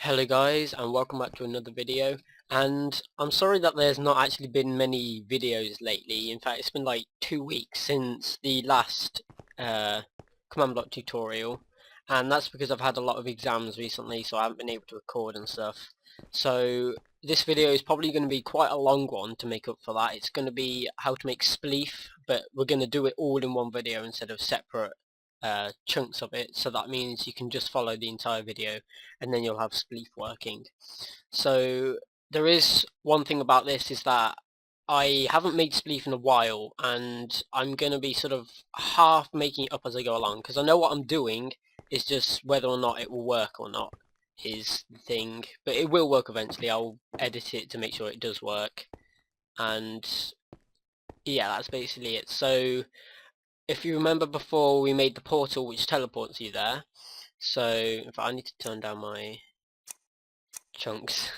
Hello guys, and welcome back to another video. And I'm sorry that there's not actually been many videos lately. In fact, it's been like 2 weeks since the last command block tutorial, and that's because I've had a lot of exams recently, so I haven't been able to record and stuff. So this video is probably going to be quite a long one to make up for that. It's going to be how to make Spleef, but we're going to do it all in one video instead of separate chunks of it, so that means you can just follow the entire video and then you'll have Spleef working. So there is one thing about this, is that I haven't made Spleef in a while, and I'm going to be sort of half making it up as I go along, because I know what I'm doing, is just whether or not it will work or not is the thing. But it will work eventually. I'll edit it to make sure it does work, and yeah, that's basically it. So if you remember before, we made the portal which teleports you there. So if I need to turn down my chunks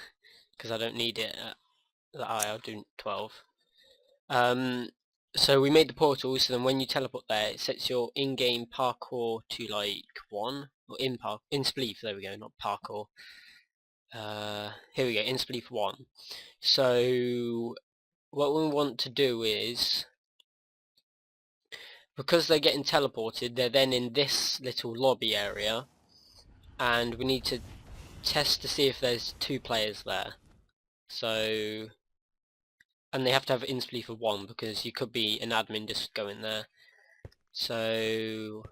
because I don't need it at that high, I'll do 12. So we made the portal, so then when you teleport there, it sets your in-game parkour to like 1, or in Spleef, there we go, not parkour. Here we go, in Spleef 1. So what we want to do is, because they're getting teleported, they're then in this little lobby area, and we need to test to see if there's 2 players there. So, and they have to have in Spleef of 1, because you could be an admin just going there. So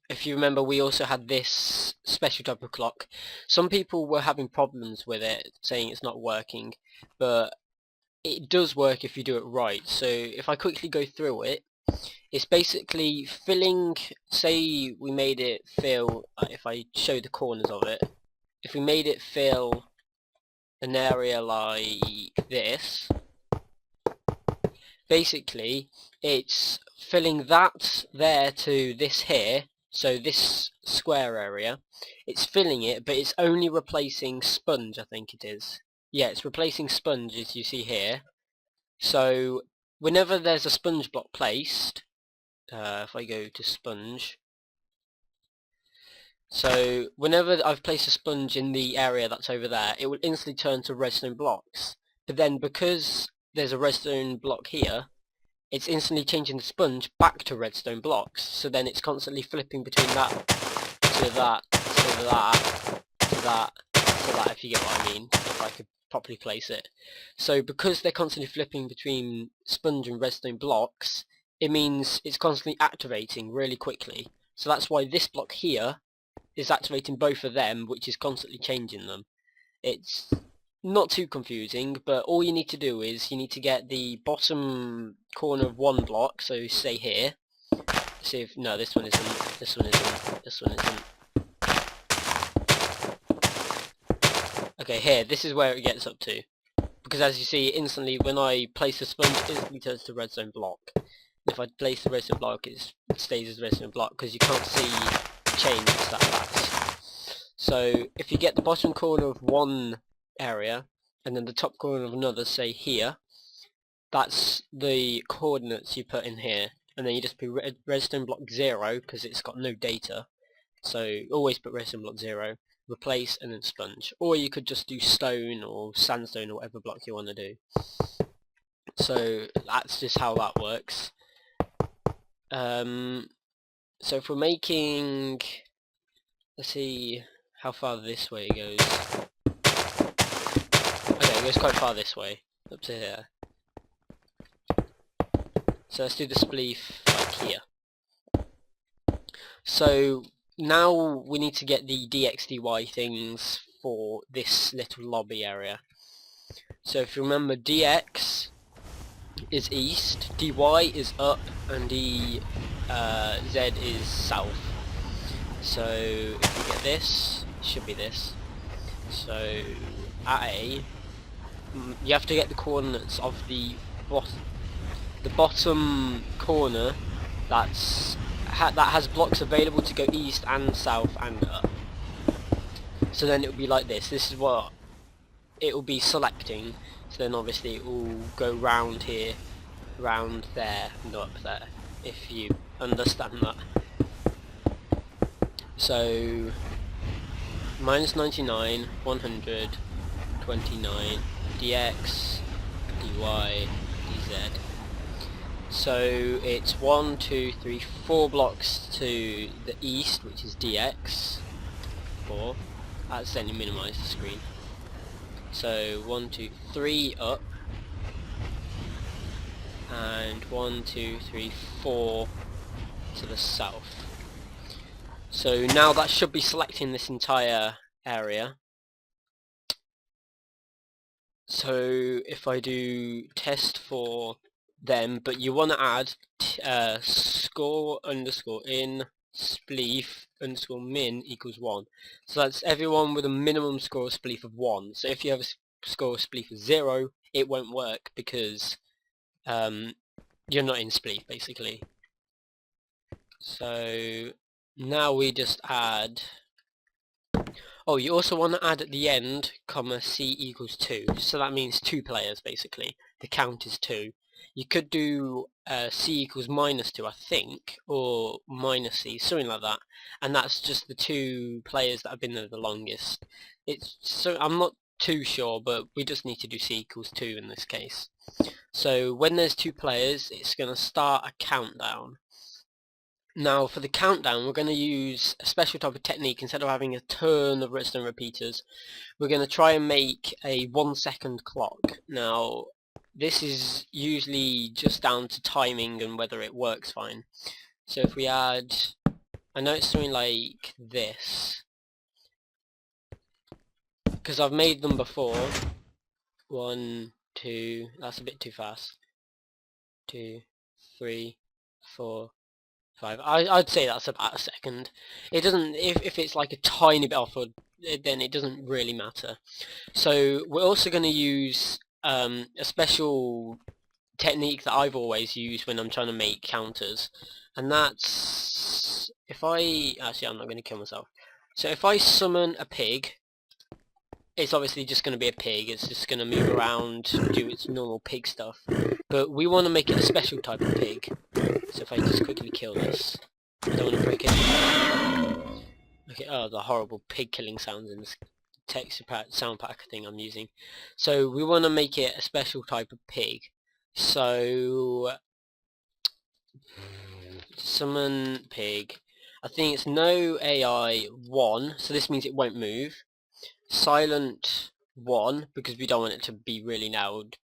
if you remember, we also had this special type of clock. Some people were having problems with it, saying it's not working, but it does work if you do it right. So if I quickly go through it, it's basically filling, say we made it fill, if I show the corners of it, if we made it fill an area like this, basically it's filling that there to this here, so this square area, it's filling it, but it's only replacing sponge, I think it is. Yeah, it's replacing sponge, as you see here. So whenever there's a sponge block placed, if I go to sponge, so whenever I've placed a sponge in the area that's over there, it will instantly turn to redstone blocks. But then because there's a redstone block here, it's instantly changing the sponge back to redstone blocks. So then it's constantly flipping between that to that to that to that to that, if you get what I mean, if I could properly place it. So because they're constantly flipping between sponge and redstone blocks, it means it's constantly activating really quickly. So that's why this block here is activating both of them, which is constantly changing them. It's not too confusing, but all you need to do is you need to get the bottom corner of one block, so say here. See if, no, this one isn't, this one isn't, this one isn't. Okay, here, this is where it gets up to. Because as you see, instantly when I place the sponge, it instantly turns to redstone block. If I place the redstone block, it stays as redstone block, because you can't see the change, it's that fast. So if you get the bottom corner of one area, and then the top corner of another, say here, that's the coordinates you put in here, and then you just put redstone block 0, because it's got no data, so always put redstone block 0, replace, and then sponge. Or you could just do stone or sandstone or whatever block you want to do. So that's just how that works. So if we're making, let's see how far this way it goes. Okay, it goes quite far this way, up to here. So let's do the spleef like here. So now we need to get the dx dy things for this little lobby area. So if you remember, dx is east, dy is up, and z is south. So if you get this, it should be this. So at A, you have to get the coordinates of the bottom corner that has blocks available to go east and south and up. So then it will be like this. This is what it will be selecting. So then obviously it will go round here, round there, and up there, if you understand that. So minus 99, 100, 29, dx, dy, dz. So it's 1, 2, 3, 4 blocks to the east, which is dx. 4. I accidentally minimised the screen. So 1, 2, 3 up, and 1, 2, 3, 4 to the south. So now that should be selecting this entire area. So if I do test for them, but you want to add score underscore in spleef underscore min equals 1. So that's everyone with a minimum score of spleef of 1. So if you have a score of spleef of 0, it won't work because you're not in spleef basically. So now we just add, oh, you also want to add at the end, comma, C equals 2. So that means 2 players basically. The count is 2. You could do C equals minus 2, I think, or minus C, something like that. And that's just the 2 players that have been there the longest. So I'm not too sure, but we just need to do C equals 2 in this case. So when there's 2 players, it's going to start a countdown. Now for the countdown, we're going to use a special type of technique. Instead of having a turn of redstone repeaters, we're going to try and make a 1-second clock. Now this is usually just down to timing and whether it works fine. So if we add, I know it's something like this, because I've made them before. 1, 2, that's a bit too fast. 2, 3, 4, 5. I'd say that's about a second. It doesn't, if it's like a tiny bit off, then it doesn't really matter. So we're also going to use a special technique that I've always used when I'm trying to make counters, and that's actually I'm not going to kill myself. So if I summon a pig, it's obviously just going to be a pig. It's just going to move around, do its normal pig stuff. But we want to make it a special type of pig. So if I just quickly kill this, I don't want to break it. Okay, oh, the horrible pig killing sounds in this texture pack, sound pack thing I'm using. So we want to make it a special type of pig. So summon pig. I think it's no AI 1, so this means it won't move. Silent 1, because we don't want it to be really loud,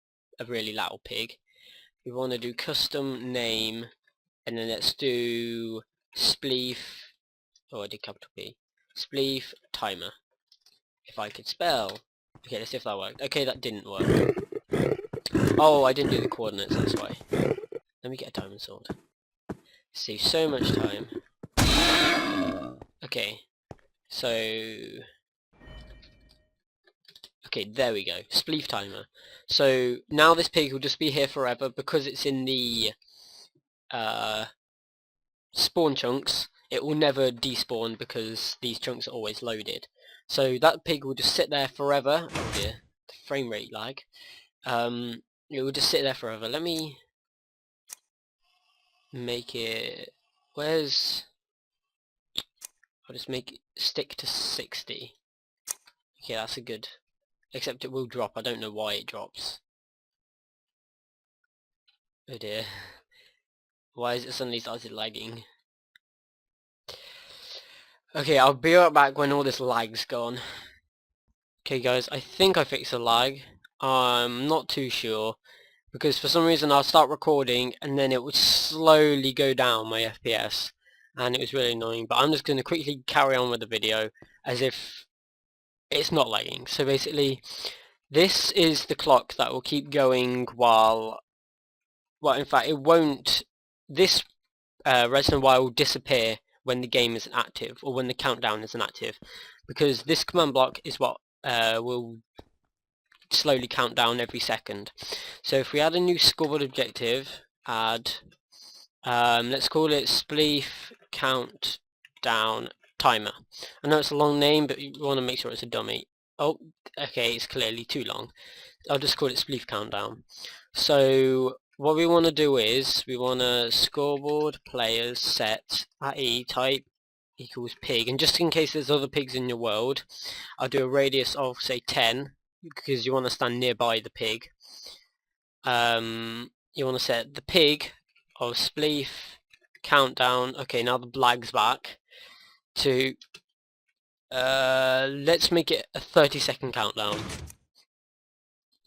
a really loud pig. We want to do custom name, and then let's do spleef, oh I did capital P, spleef timer, if I could spell. Okay, let's see if that worked. Okay, that didn't work. Oh, I didn't do the coordinates, that's why. Let me get a diamond sword. Save so much time. Okay, so okay, there we go. Spleef timer. So now this pig will just be here forever because it's in the spawn chunks. It will never despawn because these chunks are always loaded. So that pig will just sit there forever. Oh dear, the frame rate lag. It will just sit there forever. Let me make it. Where's? I'll just make it stick to 60. Okay, that's a good. Except it will drop. I don't know why it drops. Oh dear. Why is it suddenly started lagging? Okay, I'll be right back when all this lag's gone. Okay guys, I think I fixed the lag. I'm not too sure, because for some reason I'll start recording and then it would slowly go down my FPS, and it was really annoying, but I'm just going to quickly carry on with the video as if it's not lagging. So basically, this is the clock that will keep going while, well in fact it won't, this redstone wire will disappear when the game isn't active, or when the countdown isn't active, because this command block is what will slowly count down every second. So if we add a new scoreboard objective, add, let's call it Spleef countdown timer. I know it's a long name, but you want to make sure it's a dummy. Oh, okay, it's clearly too long. I'll just call it Spleef countdown. So what we want to do is we want to scoreboard players set at E type equals pig, and just in case there's other pigs in your world, I'll do a radius of say 10 because you want to stand nearby the pig. You want to set the pig of Spleef countdown. Okay, now the blag's back to let's make it a 30-second countdown.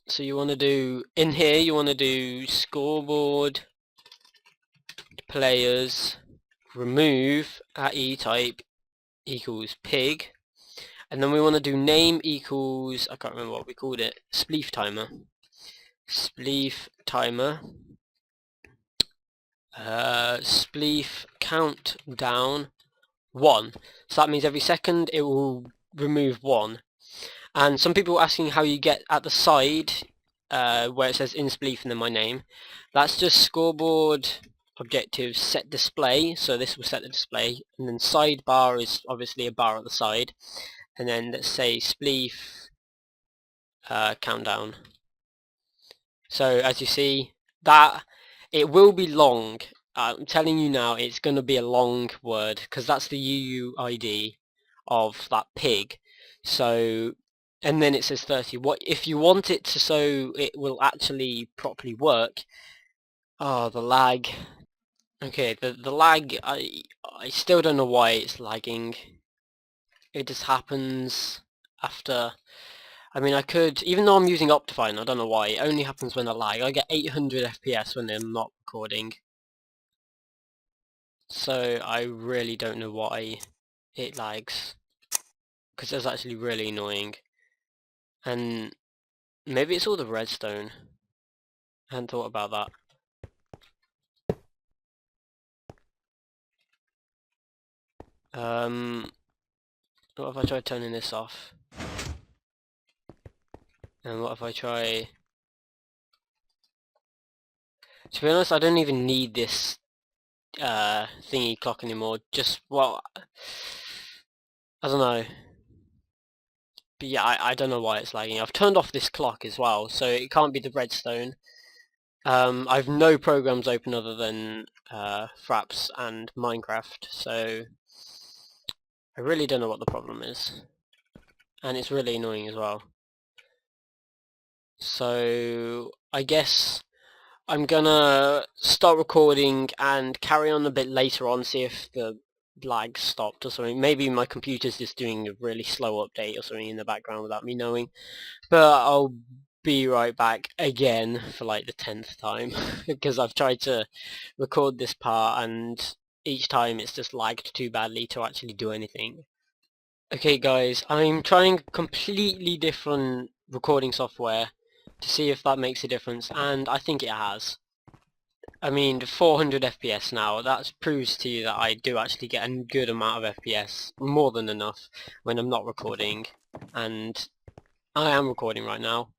So you want to do in here, you want to do scoreboard players remove at eType equals pig, and then we want to do name equals, I can't remember what we called it, Spleef timer. Spleef timer. Spleef countdown 1. So that means every second it will remove 1. And some people are asking how you get at the side where it says in Spleef and then my name. That's just scoreboard objectives set display, so this will set the display, and then sidebar is obviously a bar at the side, and then let's say Spleef countdown. So as you see, that it will be long. I'm telling you now, it's going to be a long word because that's the UUID of that pig. So, and then it says 30. What if you want it to so it will actually properly work? Oh, the lag. Okay, the lag, I still don't know why it's lagging. It just happens after. I mean, I could, even though I'm using Optifine, I don't know why, it only happens when I lag. I get 800 FPS when I'm not recording. So I really don't know why it lags, because it's actually really annoying. And maybe it's all the redstone. I hadn't thought about that. What if I try turning this off? And what if I try... To be honest, I don't even need this thingy clock anymore. Just, well, I don't know. But yeah, I don't know why it's lagging. I've turned off this clock as well, so it can't be the redstone. I've no programs open other than Fraps and Minecraft, so I really don't know what the problem is. And it's really annoying as well. So I guess I'm gonna start recording and carry on a bit later on, see if the lag stopped or something. Maybe my computer's just doing a really slow update or something in the background without me knowing. But I'll be right back again for like the 10th time because I've tried to record this part and each time it's just lagged too badly to actually do anything. Okay guys, I'm trying completely different recording software to see if that makes a difference, and I think it has. I mean, 400 FPS now, that proves to you that I do actually get a good amount of FPS, more than enough, when I'm not recording, and I am recording right now,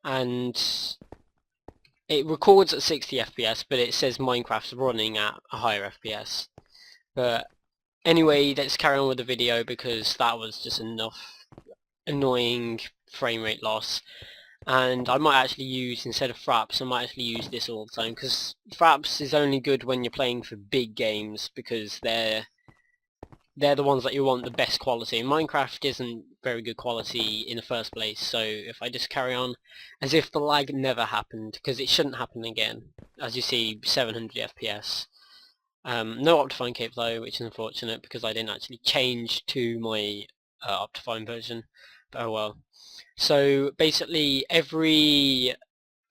and it records at 60 FPS, but it says Minecraft's running at a higher FPS. But anyway, let's carry on with the video because that was just enough annoying frame rate loss. And I might actually use, instead of Fraps, I might actually use this all the time, because Fraps is only good when you're playing for big games, because they're the ones that you want the best quality. Minecraft isn't very good quality in the first place, so if I just carry on as if the lag never happened, because it shouldn't happen again. As you see, 700 FPS. No Optifine cape though, which is unfortunate, because I didn't actually change to my Optifine version, but oh well. So basically every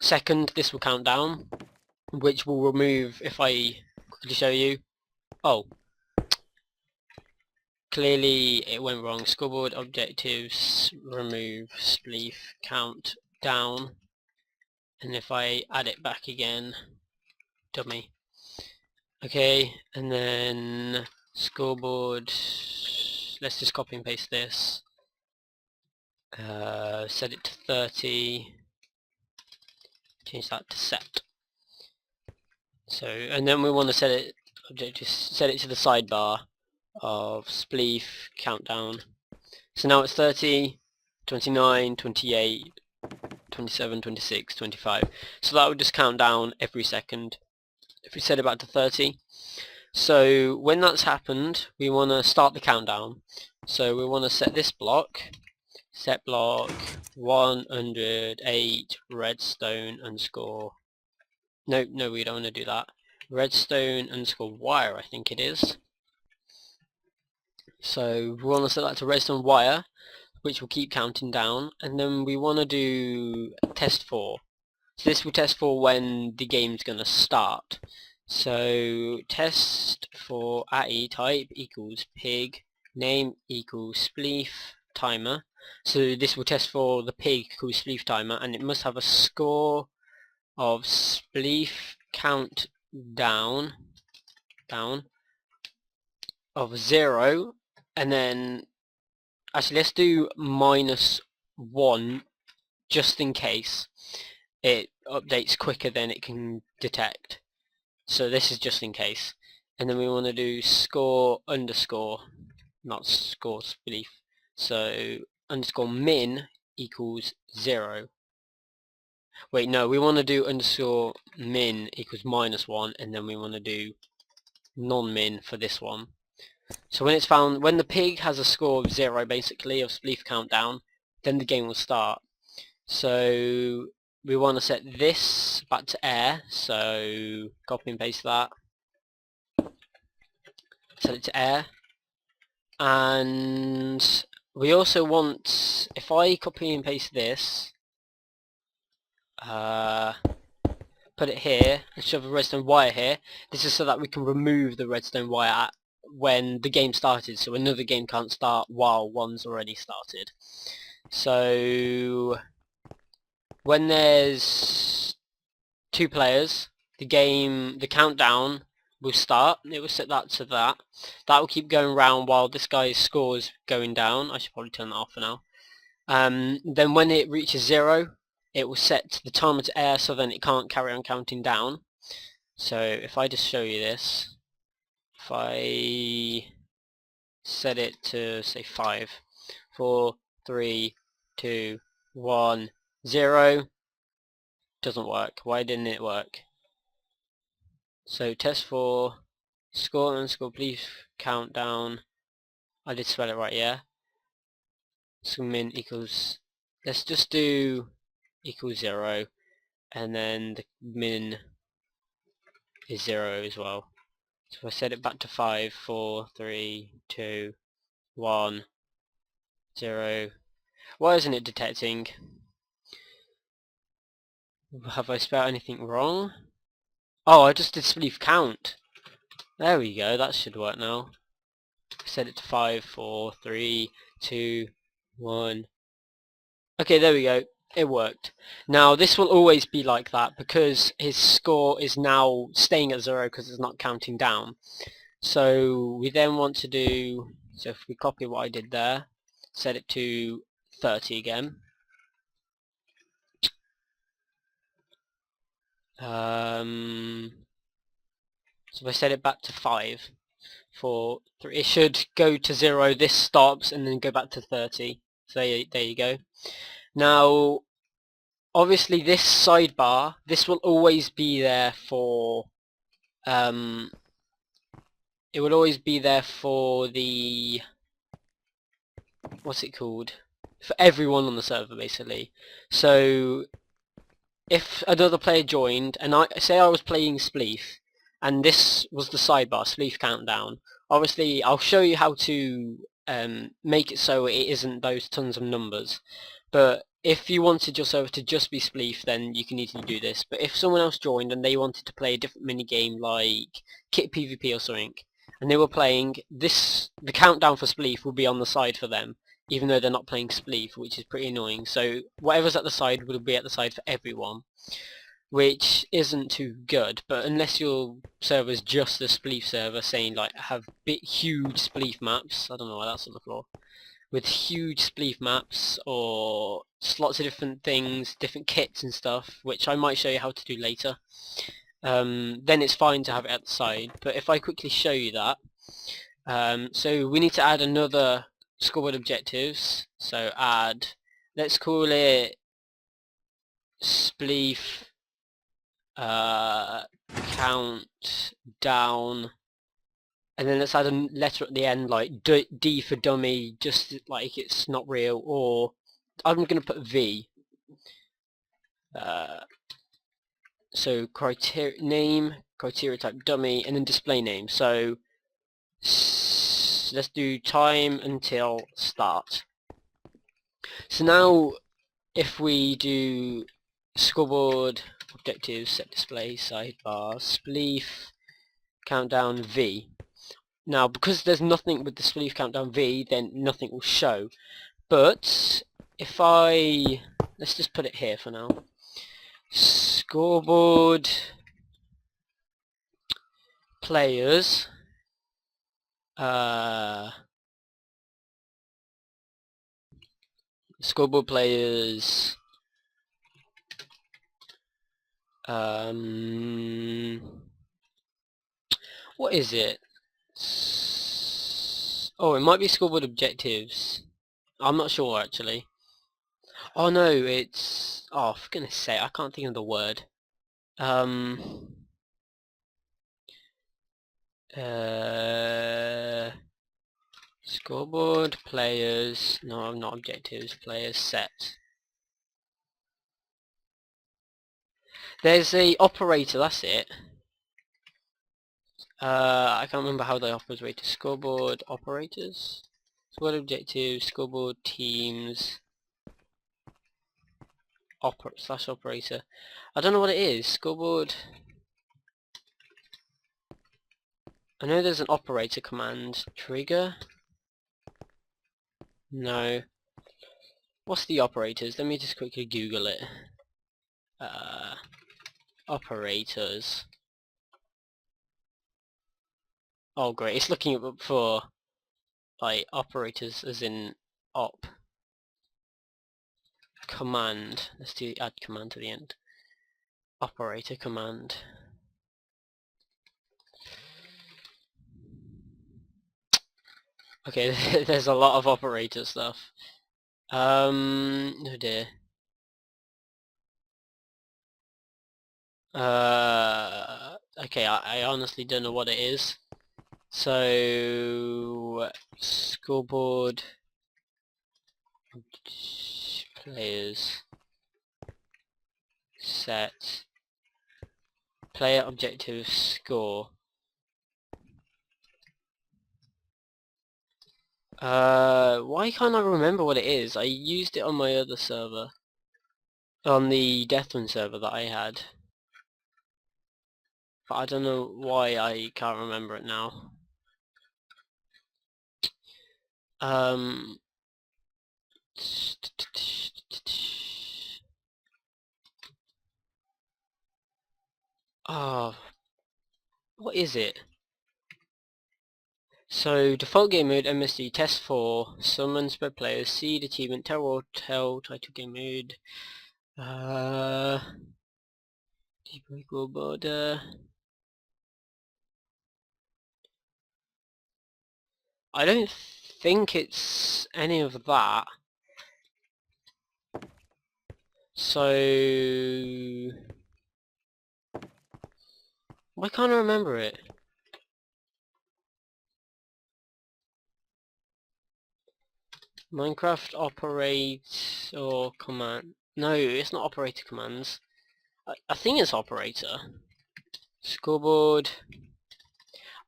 second this will count down, which will remove, if I quickly show you, oh, clearly it went wrong. Scoreboard objectives, remove Spleef count down, and if I add it back again, dummy. Okay, and then scoreboard, let's just copy and paste this. Set it to 30, change that to set. So, and then we want to set it to the sidebar of Spleef countdown. So now it's 30, 29, 28, 27, 26, 25. So that would just count down every second. If we set it back to 30, So when that's happened, we want to start the countdown. So we want to set this block, set block 108 redstone underscore, no, we don't want to do that, redstone underscore wire, I think it is. So we want to set that to redstone wire, which will keep counting down, and then we want to do test for. So this will test for when the game's going to start. So test for AE type equals pig, name equals Spleef timer. So this will test for the pig called Spleef timer, and it must have a score of Spleef count down of 0, and then actually let's do -1 just in case it updates quicker than it can detect. So this is just in case. And then we want to do score underscore, not score Spleef. So underscore min equals 0. Wait, no, we want to do underscore min equals -1, and then we want to do non-min for this one. So when it's found, when the pig has a score of 0 basically, of Spleef countdown, then the game will start. So we want to set this back to air, so copy and paste that, set it to air, and we also want, if I copy and paste this, put it here and shove a redstone wire here, this is so that we can remove the redstone wire when the game started, so another game can't start while one's already started. So when there's 2 players, the countdown will start. It will set that to that. That will keep going round while this guy's score is going down. I should probably turn that off for now. Then when it reaches 0, it will set the timer to air, so then it can't carry on counting down. So if I just show you this, if I set it to say 5, 4, 3, 2, 1, 0, doesn't work. Why didn't it work? So test for score underscore Spleef countdown. I did spell it right, yeah. So min equals, let's just do equals 0, and then the min is 0 as well. So if I set it back to 5, 4, 3, 2, 1, 0. Why isn't it detecting? Have I spelled anything wrong? Oh, I just did Spleef count. There we go, that should work now. Set it to 5, 4, 3, 2, 1. Okay, there we go. It worked. Now this will always be like that because his score is now staying at 0 because it's not counting down. So we then want to do, so if we copy what I did there, set it to 30 again. So if I set it back to 5, 4, 3, it should go to 0, this stops, and then go back to 30. So there you go. Now, obviously this sidebar, this will always be there for, it will always be there for the, what's it called? For everyone on the server, basically. So, if another player joined, and I was playing Spleef, and this was the sidebar, Spleef countdown. Obviously, I'll show you how to make it so it isn't those tons of numbers. But if you wanted your server to just be Spleef, then you can easily do this. But if someone else joined and they wanted to play a different minigame like Kit PvP or something, and they were playing this, the countdown for Spleef will be on the side for them, even though they're not playing Spleef, which is pretty annoying. So whatever's at the side will be at the side for everyone, which isn't too good. But unless your server's just a Spleef server, saying like have huge Spleef maps, I don't know why that's on the floor, with huge Spleef maps or lots of different things, different kits and stuff, which I might show you how to do later, then it's fine to have it at the side. But if I quickly show you that, so we need to add another scoreboard objectives, so add, let's call it Spleef count down and then let's add a letter at the end like D for dummy, just like it's not real, or I'm going to put V. So criteria name, criteria type dummy, and then display name. So let's do time until start. So now if we do scoreboard objectives, set display, sidebar, spleef, countdown V. Now because there's nothing with the spleef countdown V, then nothing will show. But if let's just put it here for now. Scoreboard players scoreboard players what is it? Oh, it might be scoreboard objectives. I'm not sure actually. Oh no, it's, oh for goodness sake, I can't think of the word. Scoreboard players, no, not objectives, players set. There's a operator, that's it. I can't remember how they operate. Scoreboard operators, scoreboard objectives, scoreboard teams, slash operator. I don't know what it is. Scoreboard. I know there's an operator command. Trigger. No. What's the operators? Let me just quickly Google it. Operators. Oh great, it's looking up for like operators as in op. Command. Let's do add command to the end. Operator command. Okay, there's a lot of operator stuff. Oh dear. Okay, I honestly don't know what it is. So, scoreboard players set player objective score. Why can't I remember what it is? I used it on my other server, on the Deathwind server that I had, but I don't know why I can't remember it now. Oh, what is it? So default game mode MSD test 4 summon spread players seed achievement tell title game mode deep equal border. I don't think it's any of that. So why can't I remember it? Minecraft operates or command. No, it's not operator commands. I think it's operator. Scoreboard.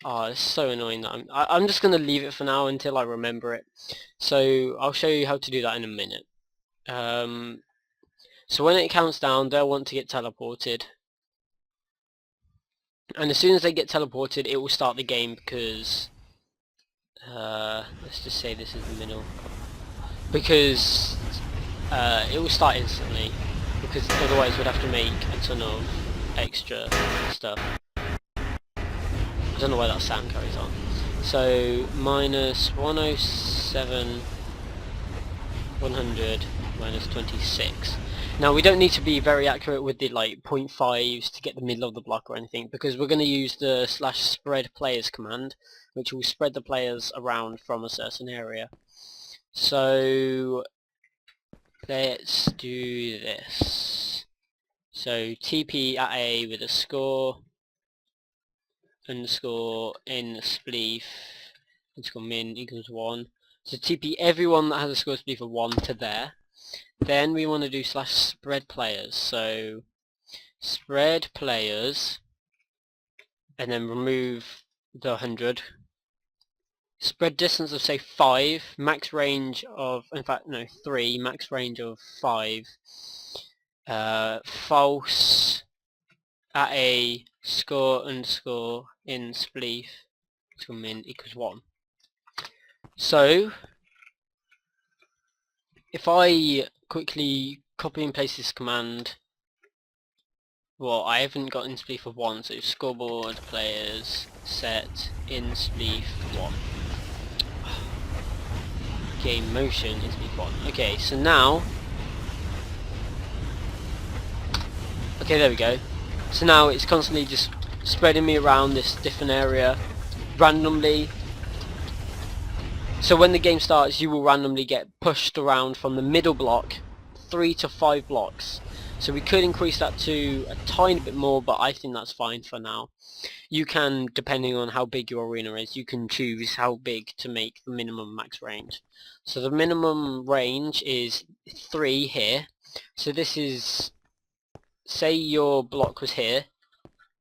Oh, it's so annoying that I'm just gonna leave it for now until I remember it. So I'll show you how to do that in a minute. So when it counts down, they'll want to get teleported. And as soon as they get teleported, it will start the game because let's just say this is the middle. Because it will start instantly, because otherwise we'd have to make a ton of extra stuff. I don't know why that sound carries on. So minus 107 100 minus 26. Now we don't need to be very accurate with the like 0.5s to get the middle of the block or anything, because we're going to use the /spread players command, which will spread the players around from a certain area. So let's do this. So TP at A with a score, underscore in spleef underscore min equals 1. So TP everyone that has a score spleef of 1 to there. Then we want to do slash spread players. So spread players, and then remove the 100. Spread distance of say 5, max range of, in fact no, 3, max range of 5. False at a score underscore in spleef underscore min equals 1. So if I quickly copy and paste this command, well, I haven't got in spleef of 1, so scoreboard players set in spleef 1. GameMotion in spleef 1. Okay, so now, okay, there we go. So now it's constantly just spreading me around this different area randomly. So when the game starts, you will randomly get pushed around from the middle block 3 to 5 blocks. So we could increase that to a tiny bit more, but I think that's fine for now. You can, depending on how big your arena is, you can choose how big to make the minimum max range. So the minimum range is 3 here. So this is, say your block was here,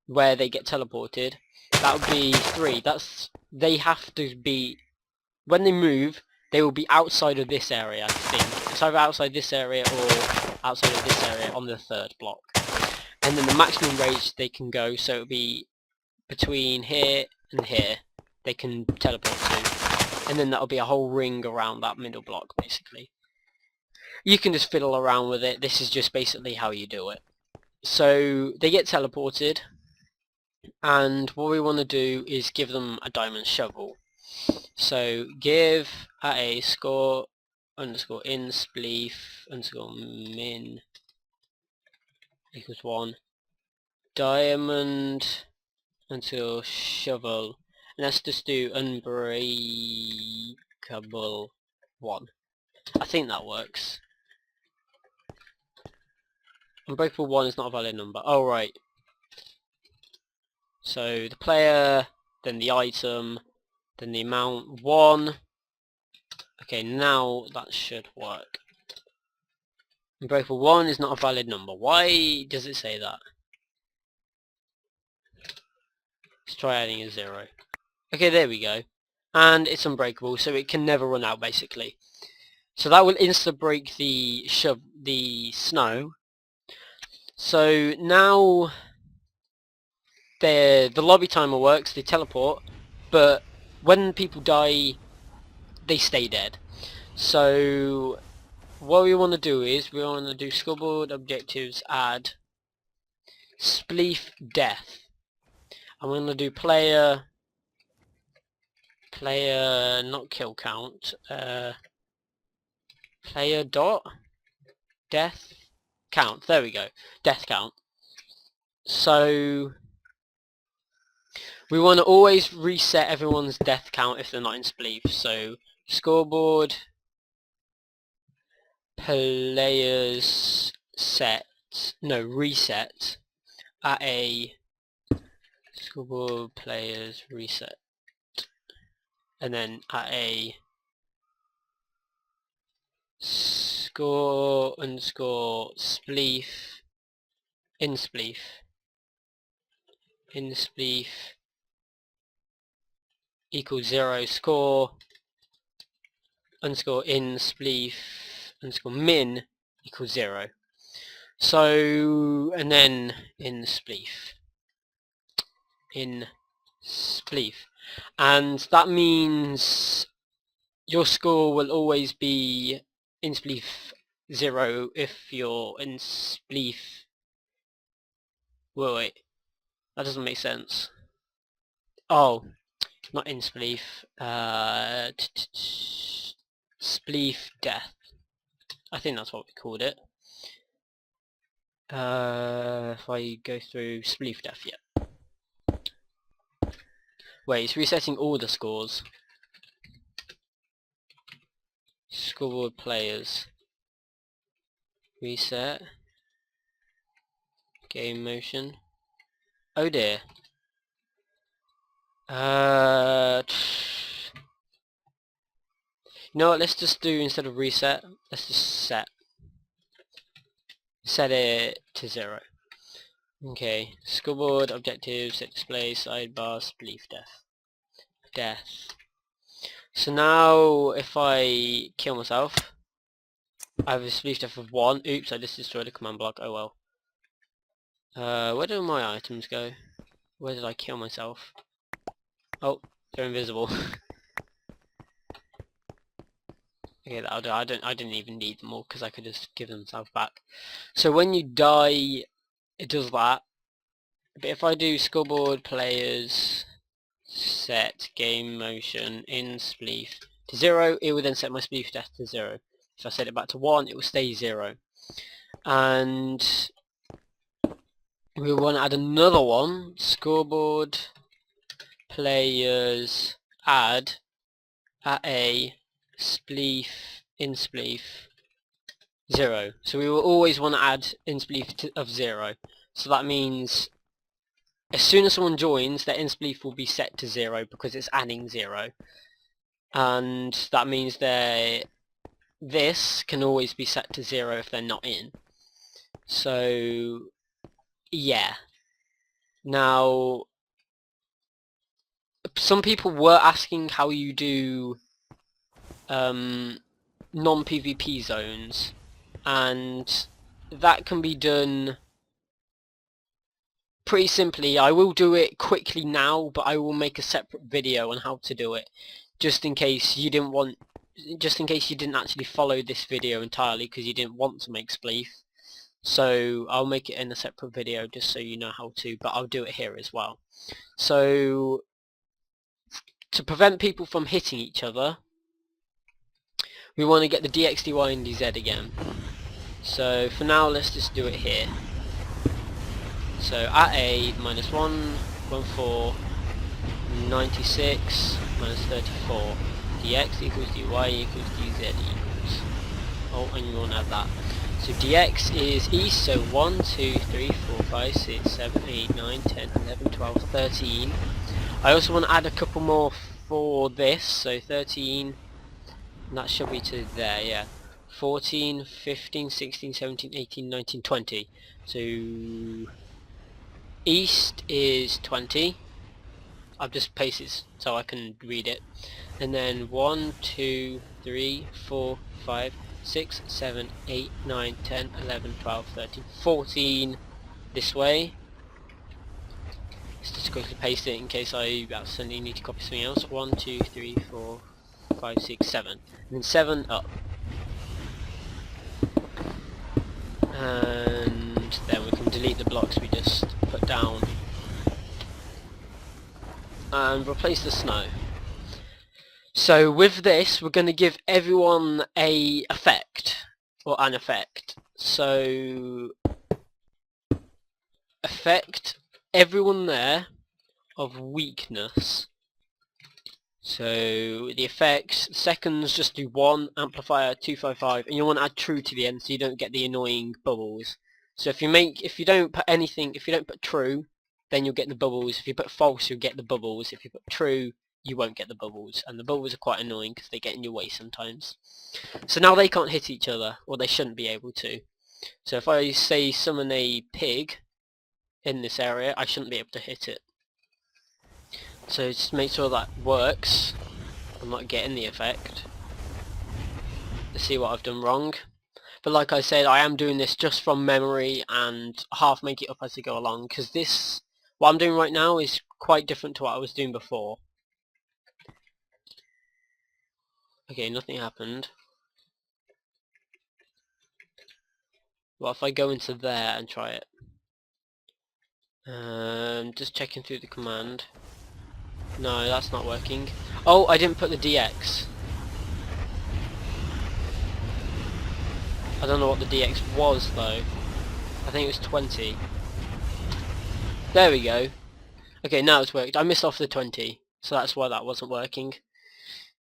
where they get teleported, that would be 3. They have to be, when they move, they will be outside of this area, I think. It's either outside this area or outside of this area on the 3rd block. And then the maximum range they can go, so it will be between here and here, they can teleport to. And then that'll be a whole ring around that middle block, basically. You can just fiddle around with it. This is just basically how you do it. So they get teleported, and what we want to do is give them a diamond shovel. So give at a score underscore in spleef underscore min equals 1 diamond until shovel, and let's just do unbreakable 1. I think that works. Unbreakable 1 is not a valid number. Oh right. So the player, then the item, then the amount 1. Okay, now that should work. Unbreakable 1 is not a valid number. Why does it say that? Let's try adding a 0. Okay, there we go. And it's unbreakable, so it can never run out, basically. So that will insta-break the snow. So now the lobby timer works, they teleport, but when people die, they stay dead. So what we want to do is, we want to do scoreboard objectives, add Spleef death. I'm going to do player not kill count, player dot death count. There we go, death count. So we want to always reset everyone's death count if they're not in Spleef. So scoreboard players reset at a scoreboard players reset, and then at a score underscore spleef in spleef equals 0 score underscore in spleef underscore min equals 0. So, and then in spleef, and that means your score will always be in spleef 0 if you're in spleef. Wait, that doesn't make sense. Oh, not in spleef. Spleef death. I think that's what we called it. If I go through spleef death, yeah. Wait, it's resetting all the scores. Scoreboard players. Reset. GameMotion. Oh dear. You know what, let's just do, instead of reset, let's just set it to 0. Okay, scoreboard, objectives, set display, sidebar, spleef, death. So now if I kill myself, I have a spleef death of 1. Oops, I just destroyed a command block, oh well. Where do my items go? Where did I kill myself? Oh, they're invisible. Okay, that'll do. I didn't even need them all because I could just give themselves back. So when you die, it does that. But if I do scoreboard players set GameMotion in Spleef to 0, it will then set my Spleef death to 0. If I set it back to 1, it will stay 0. And we want to add another one, scoreboard players add at a Spleef in Spleef 0. So we will always want to add in Spleef of 0. So that means as soon as someone joins, their in Spleef will be set to 0 because it's adding 0. And that means this can always be set to 0 if they're not in. So yeah. Now some people were asking how you do non-PvP zones, and that can be done pretty simply. I will do it quickly now, but I will make a separate video on how to do it, just in case you didn't actually follow this video entirely because you didn't want to make Spleef. So I'll make it in a separate video just so you know how to, but I'll do it here as well. So to prevent people from hitting each other, we want to get the DX, DY and DZ again. So for now, let's just do it here. So at A, -1, 14, 96, -34. DX equals DY equals DZ equals. Oh, and you want to add that. So DX is east, so 1, 2, 3, 4, 5, 6, 7, 8, 9, 10, 11, 12, 13. I also want to add a couple more for this, so 13, and that should be to there, yeah. 14, 15, 16, 17, 18, 19, 20. So east is 20. I've just pasted it so I can read it. And then 1, 2, 3, 4, 5, 6, 7, 8, 9, 10, 11, 12, 13, 14 this way. Let's just quickly paste it in case I absolutely need to copy something else. 1, 2, 3, 4, 5, 6, 7. And then 7 up. And then we can delete the blocks we just put down. And replace the snow. So with this, we're going to give everyone a effect, or an effect. So effect everyone there of weakness. So the effects, seconds just do 1, amplifier 255, and you want to add true to the end so you don't get the annoying bubbles. So if you don't put true, then you'll get the bubbles. If you put false, you'll get the bubbles. If you put true, you won't get the bubbles, and the bubbles are quite annoying because they get in your way sometimes. So now they can't hit each other, or they shouldn't be able to. So if I say summon a pig in this area, I shouldn't be able to hit it. So just make sure that works. I'm not getting the effect. Let's see what I've done wrong. But like I said, I am doing this just from memory and half make it up as I go along, because what I'm doing right now is quite different to what I was doing before. Okay, nothing happened. What if I go into there and try it? Just checking through the command. No, that's not working. Oh, I didn't put the DX. I don't know what the DX was though. I think it was 20. There we go. Okay, now it's worked. I missed off the 20, so that's why that wasn't working.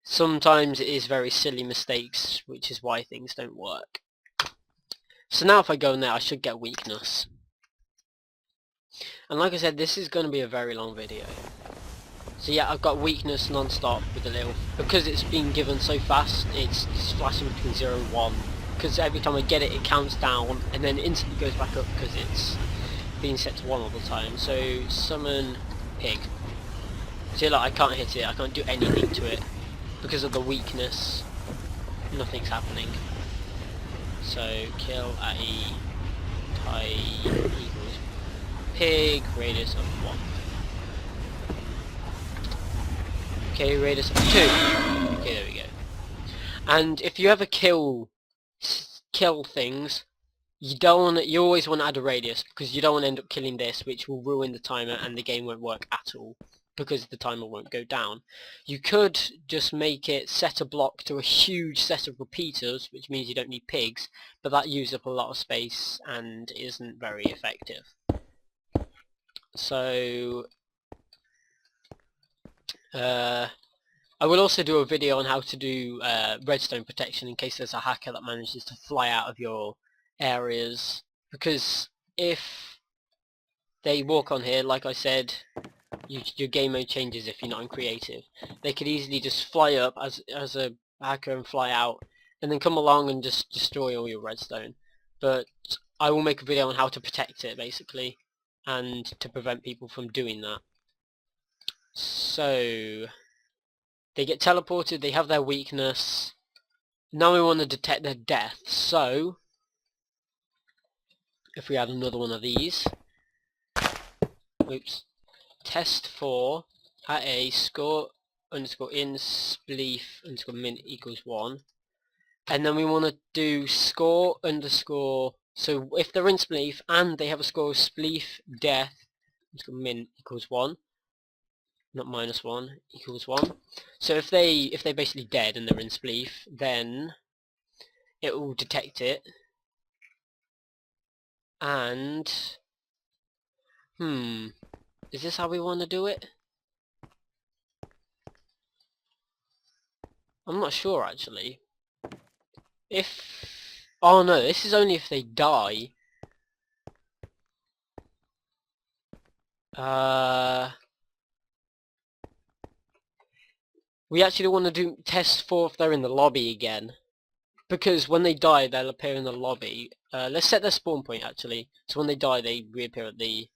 Sometimes it is very silly mistakes, which is why things don't work. So now if I go in there, I should get weakness. And like I said, this is going to be a very long video. So yeah, I've got weakness non-stop with the little, because it's been given so fast, it's flashing between 0 and 1. Because every time I get it, it counts down, and then instantly goes back up because it's being set to 1 all the time. So summon pig. See, like, I can't hit it, I can't do anything to it. Because of the weakness, nothing's happening. So kill at E, tie equals pig, radius of 1. Okay, radius of 2. Okay, there we go. And if you ever kill things, you always want to add a radius, because you don't want to end up killing this, which will ruin the timer and the game won't work at all, because the timer won't go down. You could just make it set a block to a huge set of repeaters, which means you don't need pigs, but that uses up a lot of space and isn't very effective. So I will also do a video on how to do redstone protection in case there's a hacker that manages to fly out of your areas, because if they walk on here, like I said, your game mode changes if you're not in creative. They could easily just fly up as a hacker and fly out, and then come along and just destroy all your redstone. But I will make a video on how to protect it, basically, and to prevent people from doing that. So they get teleported, they have their weakness. Now we want to detect their death, so if we add another one of these, oops, test for at a score underscore in spleef underscore min equals 1, and then we want to do score underscore, so if they're in spleef and they have a score of spleef death underscore min equals 1, not minus 1, equals 1. So if they're basically dead and they're in spleef, then it will detect it, and is this how we want to do it? I'm not sure actually. Oh no, this is only if they die. We actually want to do test for if they're in the lobby again, because when they die they'll appear in the lobby. Let's set their spawn point actually, so when they die they reappear at the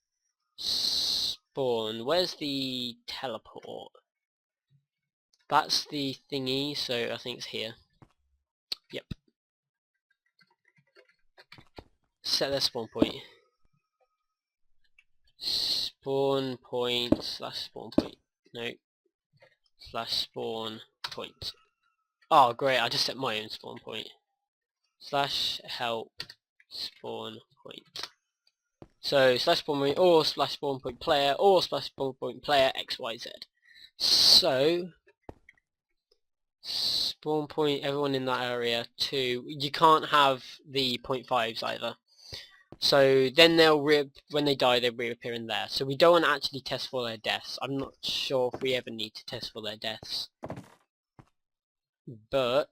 spawn. Where's the teleport? That's the thingy, so I think it's here. Yep. Set their spawn point. Spawn point slash spawn point. No. Slash spawn point. Oh great, I just set my own spawn point. Slash help spawn point. So slash spawn point or slash spawn point player or slash spawn point player XYZ. So spawn point everyone in that area 2. You can't have the 0.5s either. So then when they die they reappear in there. So we don't want to actually test for their deaths. I'm not sure if we ever need to test for their deaths. But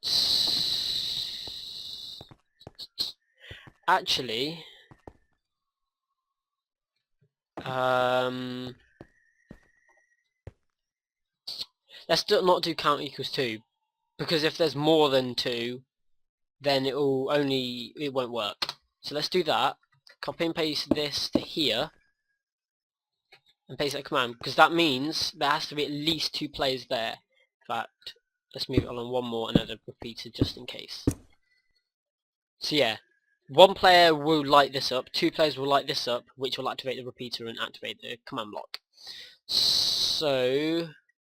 actually let's not do count equals 2, because if there's more than 2 then it won't work. So let's do that. Copy and paste this to here and paste that command, because that means there has to be at least 2 players there. In fact, let's move it along one more and add a repeater just in case. So yeah, 1 player will light this up, 2 players will light this up, which will activate the repeater and activate the command block. So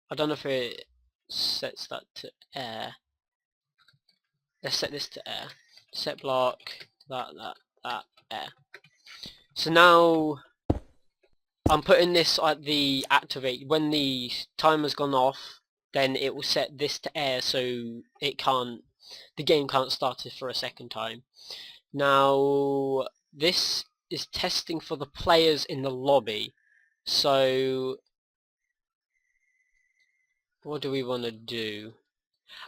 I don't know if it sets that to air. Let's set this to air. Set block, that, air. So now I'm putting this at the activate. When the timer's gone off, then it will set this to air, so the game can't start it for a second time. Now this is testing for the players in the lobby. So what do we want to do?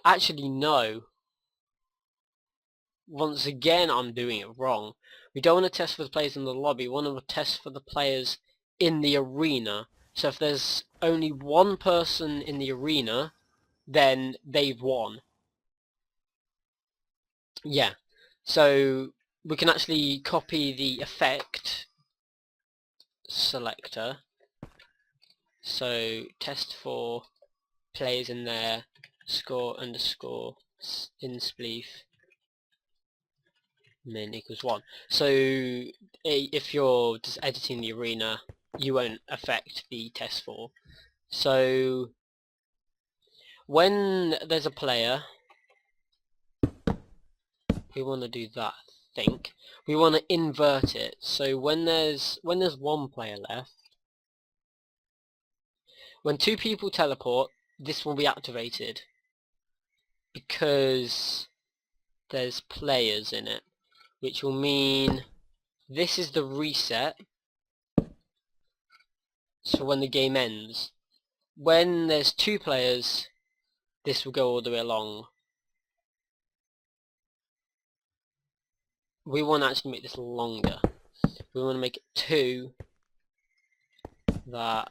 Actually no. Once again I'm doing it wrong. We don't want to test for the players in the lobby, we want to test for the players in the arena. So if there's only one person in the arena, then they've won. Yeah. So we can actually copy the effect selector. So test for players in there, score underscore in Spleef min equals 1. So if you're just editing the arena, you won't affect the test for. So when there's a player, we want to do that. I think we want to invert it. So when there's one player left, when two people teleport, this will be activated because there's players in it, which will mean this is the reset. So when the game ends, when there's two players, this will go all the way along. We want to actually make this longer. We want to make it 2 that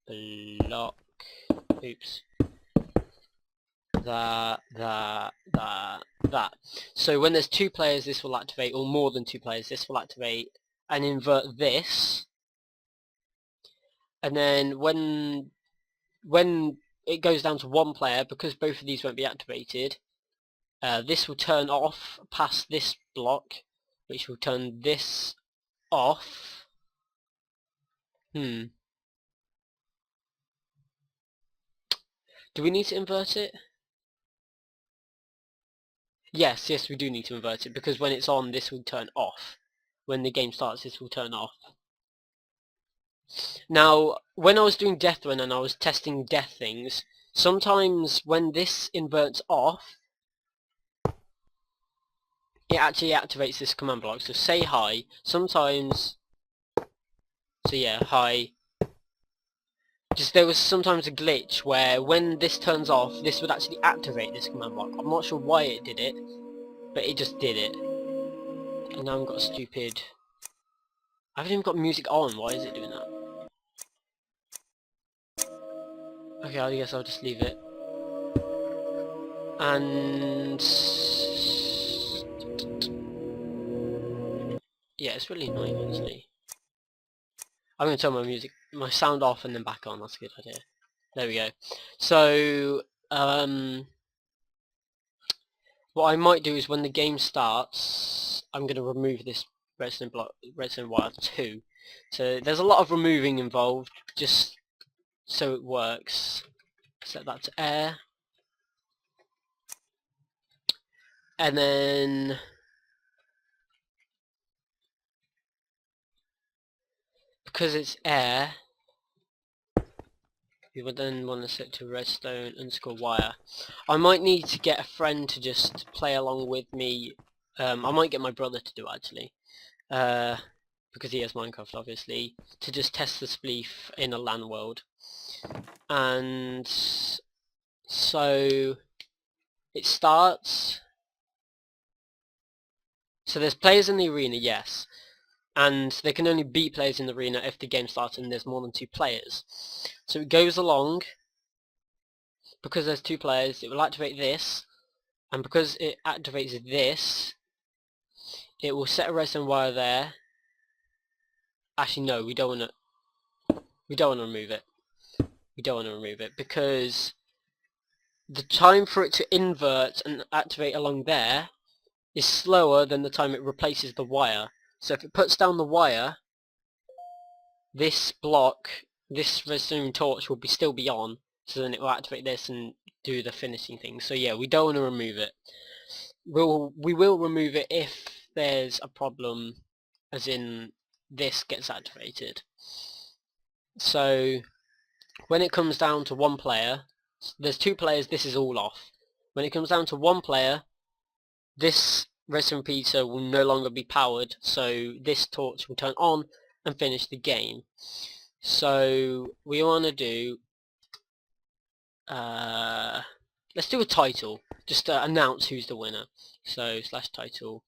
block, oops, that. So when there's two players, this will activate, or more than two players, this will activate, and invert this. And then when it goes down to one player, because both of these won't be activated, this will turn off past this block, which will turn this off. Do we need to invert it? Yes, we do need to invert it, because when it's on, this will turn off. When the game starts, this will turn off. Now, when I was doing Death Run and I was testing death things, sometimes when this inverts off, it actually activates this command block. So say hi. Sometimes, so yeah, hi. Just there was sometimes a glitch where when this turns off, this would actually activate this command block. I'm not sure why it did it, but it just did it. And now I've got a stupid... I haven't even got music on. Why is it doing that? Okay, I guess I'll just leave it. And... yeah, it's really annoying, honestly. I'm going to turn my sound off and then back on. That's a good idea. There we go. So, what I might do is when the game starts, I'm going to remove this redstone wire 2. So there's a lot of removing involved, just so it works. Set that to air. And then because it's air, we would then want to set to redstone underscore wire. I might need to get a friend to just play along with me. I might get my brother to do it, actually, because he has Minecraft, obviously, to just test the Spleef in a LAN world. And so it starts. So there's players in the arena, yes, and there can only be players in the arena if the game starts and there's more than 2 players. So it goes along. Because there's 2 players, it will activate this, and because it activates this, it will set a redstone wire there. Actually, no, we don't want to remove it. We don't want to remove it because the time for it to invert and activate along there is slower than the time it replaces the wire. So if it puts down the wire, this block, this redstone torch will still be on, so then it will activate this and do the finishing thing. So yeah, we don't want to remove it. We will remove it if there's a problem, as in this gets activated. So when it comes down to 1 player, there's 2 players, this is all off. When it comes down to 1 player, this redstone repeater will no longer be powered, so this torch will turn on and finish the game. So we want to do, let's do a title, just to announce who's the winner. So /title,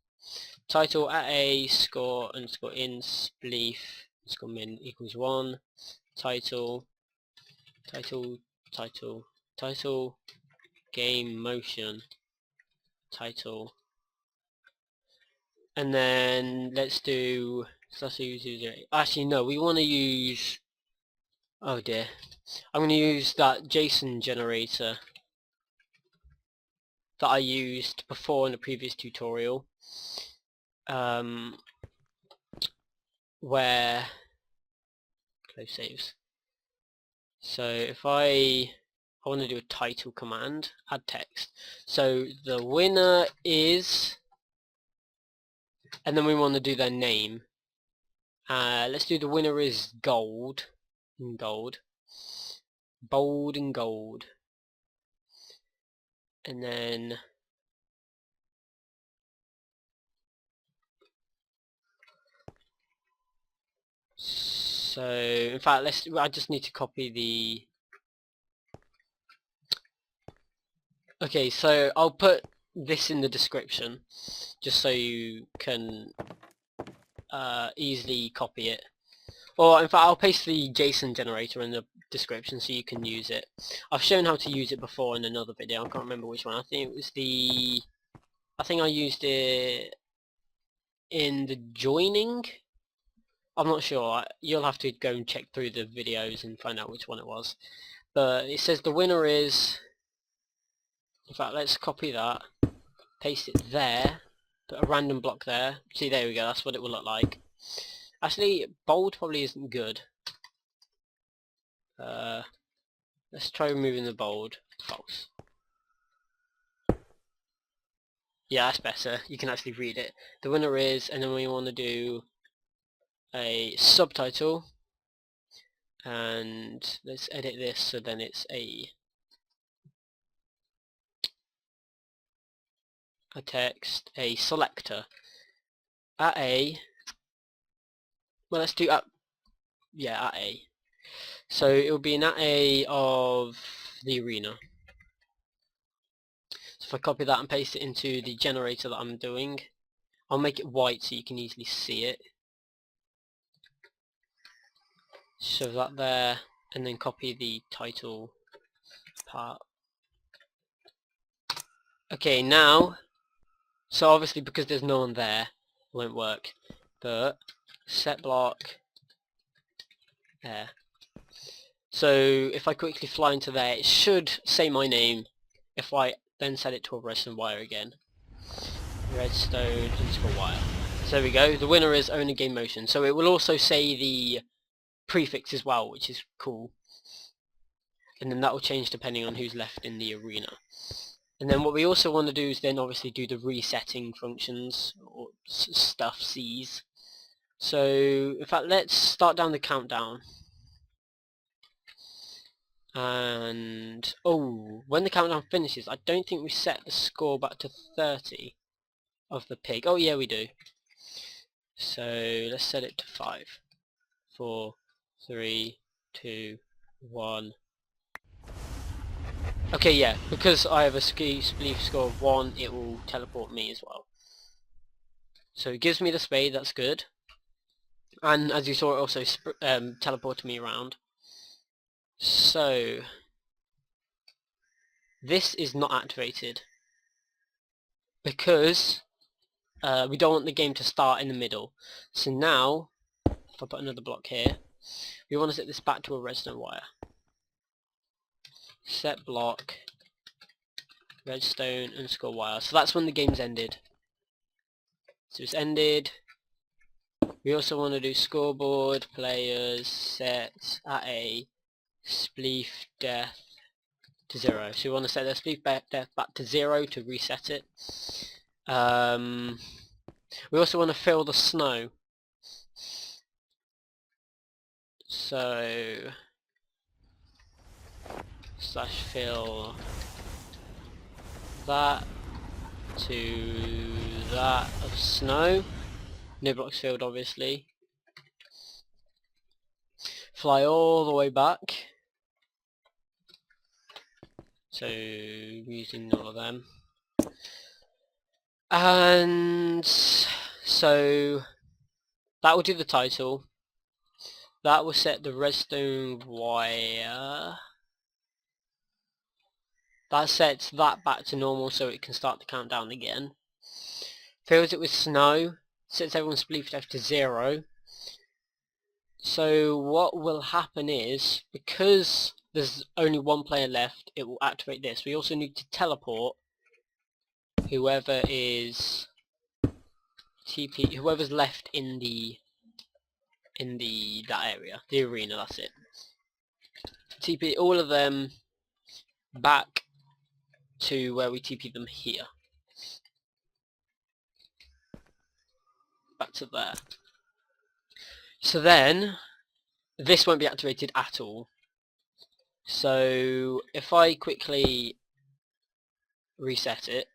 title at a score underscore in Spleef underscore min equals 1, title, title, GameMotion, title, and then let's do actually no, we want to use, oh dear, I'm going to use that JSON generator that I used before in the previous tutorial, where close saves. So if I want to do a title command, add text. So the winner is, and then we want to do their name. Let's do the winner is gold, in gold, bold in gold, and then so in fact I just need to copy the, okay, so I'll put this in the description just so you can easily copy it. Or in fact I'll paste the JSON generator in the description so you can use it. I've shown how to use it before in another video, I can't remember which one. I think it was I think I used it in the joining. I'm not sure, you'll have to go and check through the videos and find out which one it was. But it says the winner is, in fact let's copy that, paste it there, put a random block there. See, there we go, that's what it will look like. Actually, bold probably isn't good. Let's try removing the bold. False. Yeah, that's better. You can actually read it. The winner is, and then we want to do a subtitle, and let's edit this so then it's a text, a selector, at a, well let's do at, yeah, at a. So it will be an at a of the arena. So if I copy that and paste it into the generator that I'm doing, I'll make it white so you can easily see it. Shove that there, and then copy the title part. Okay, now, so obviously because there's no one there, it won't work, but set block there. So if I quickly fly into there, it should say my name if I then set it to a redstone wire again. Redstone _ wire. So there we go, the winner is owner GameMotion. So it will also say the prefix as well, which is cool. And then that will change depending on who's left in the arena. And then what we also want to do is then obviously do the resetting functions, or stuff C's. So in fact let's start down the countdown. And oh, when the countdown finishes, I don't think we set the score back to 30 of the pig. Oh yeah, we do. So let's set it to 5, 4, 3, 2, 1. Okay, yeah, because I have a Spleef score of 1, it will teleport me as well. So it gives me the spade, that's good. And as you saw, it also teleported me around. So this is not activated because we don't want the game to start in the middle. So now, if I put another block here, we want to set this back to a redstone wire. Set block redstone _ wire. So that's when the game's ended. So it's ended. We also want to do scoreboard, players, set at a, spleef death to 0. So we want to set the spleef death back to 0 to reset it. We also want to fill the snow. So / fill that to that of snow. No blocks filled obviously. Fly all the way back. So using all of them. And so that will do the title. That will set the redstone wire. That sets that back to normal so it can start the countdown again. Fills it with snow. Sets everyone's spleef left to 0. So what will happen is, because there's only one player left, it will activate this. We also need to teleport whoever is whoever's left in that area, the arena. That's it. TP all of them back to where we TP them here. Back to there. So then this won't be activated at all. So if I quickly reset it,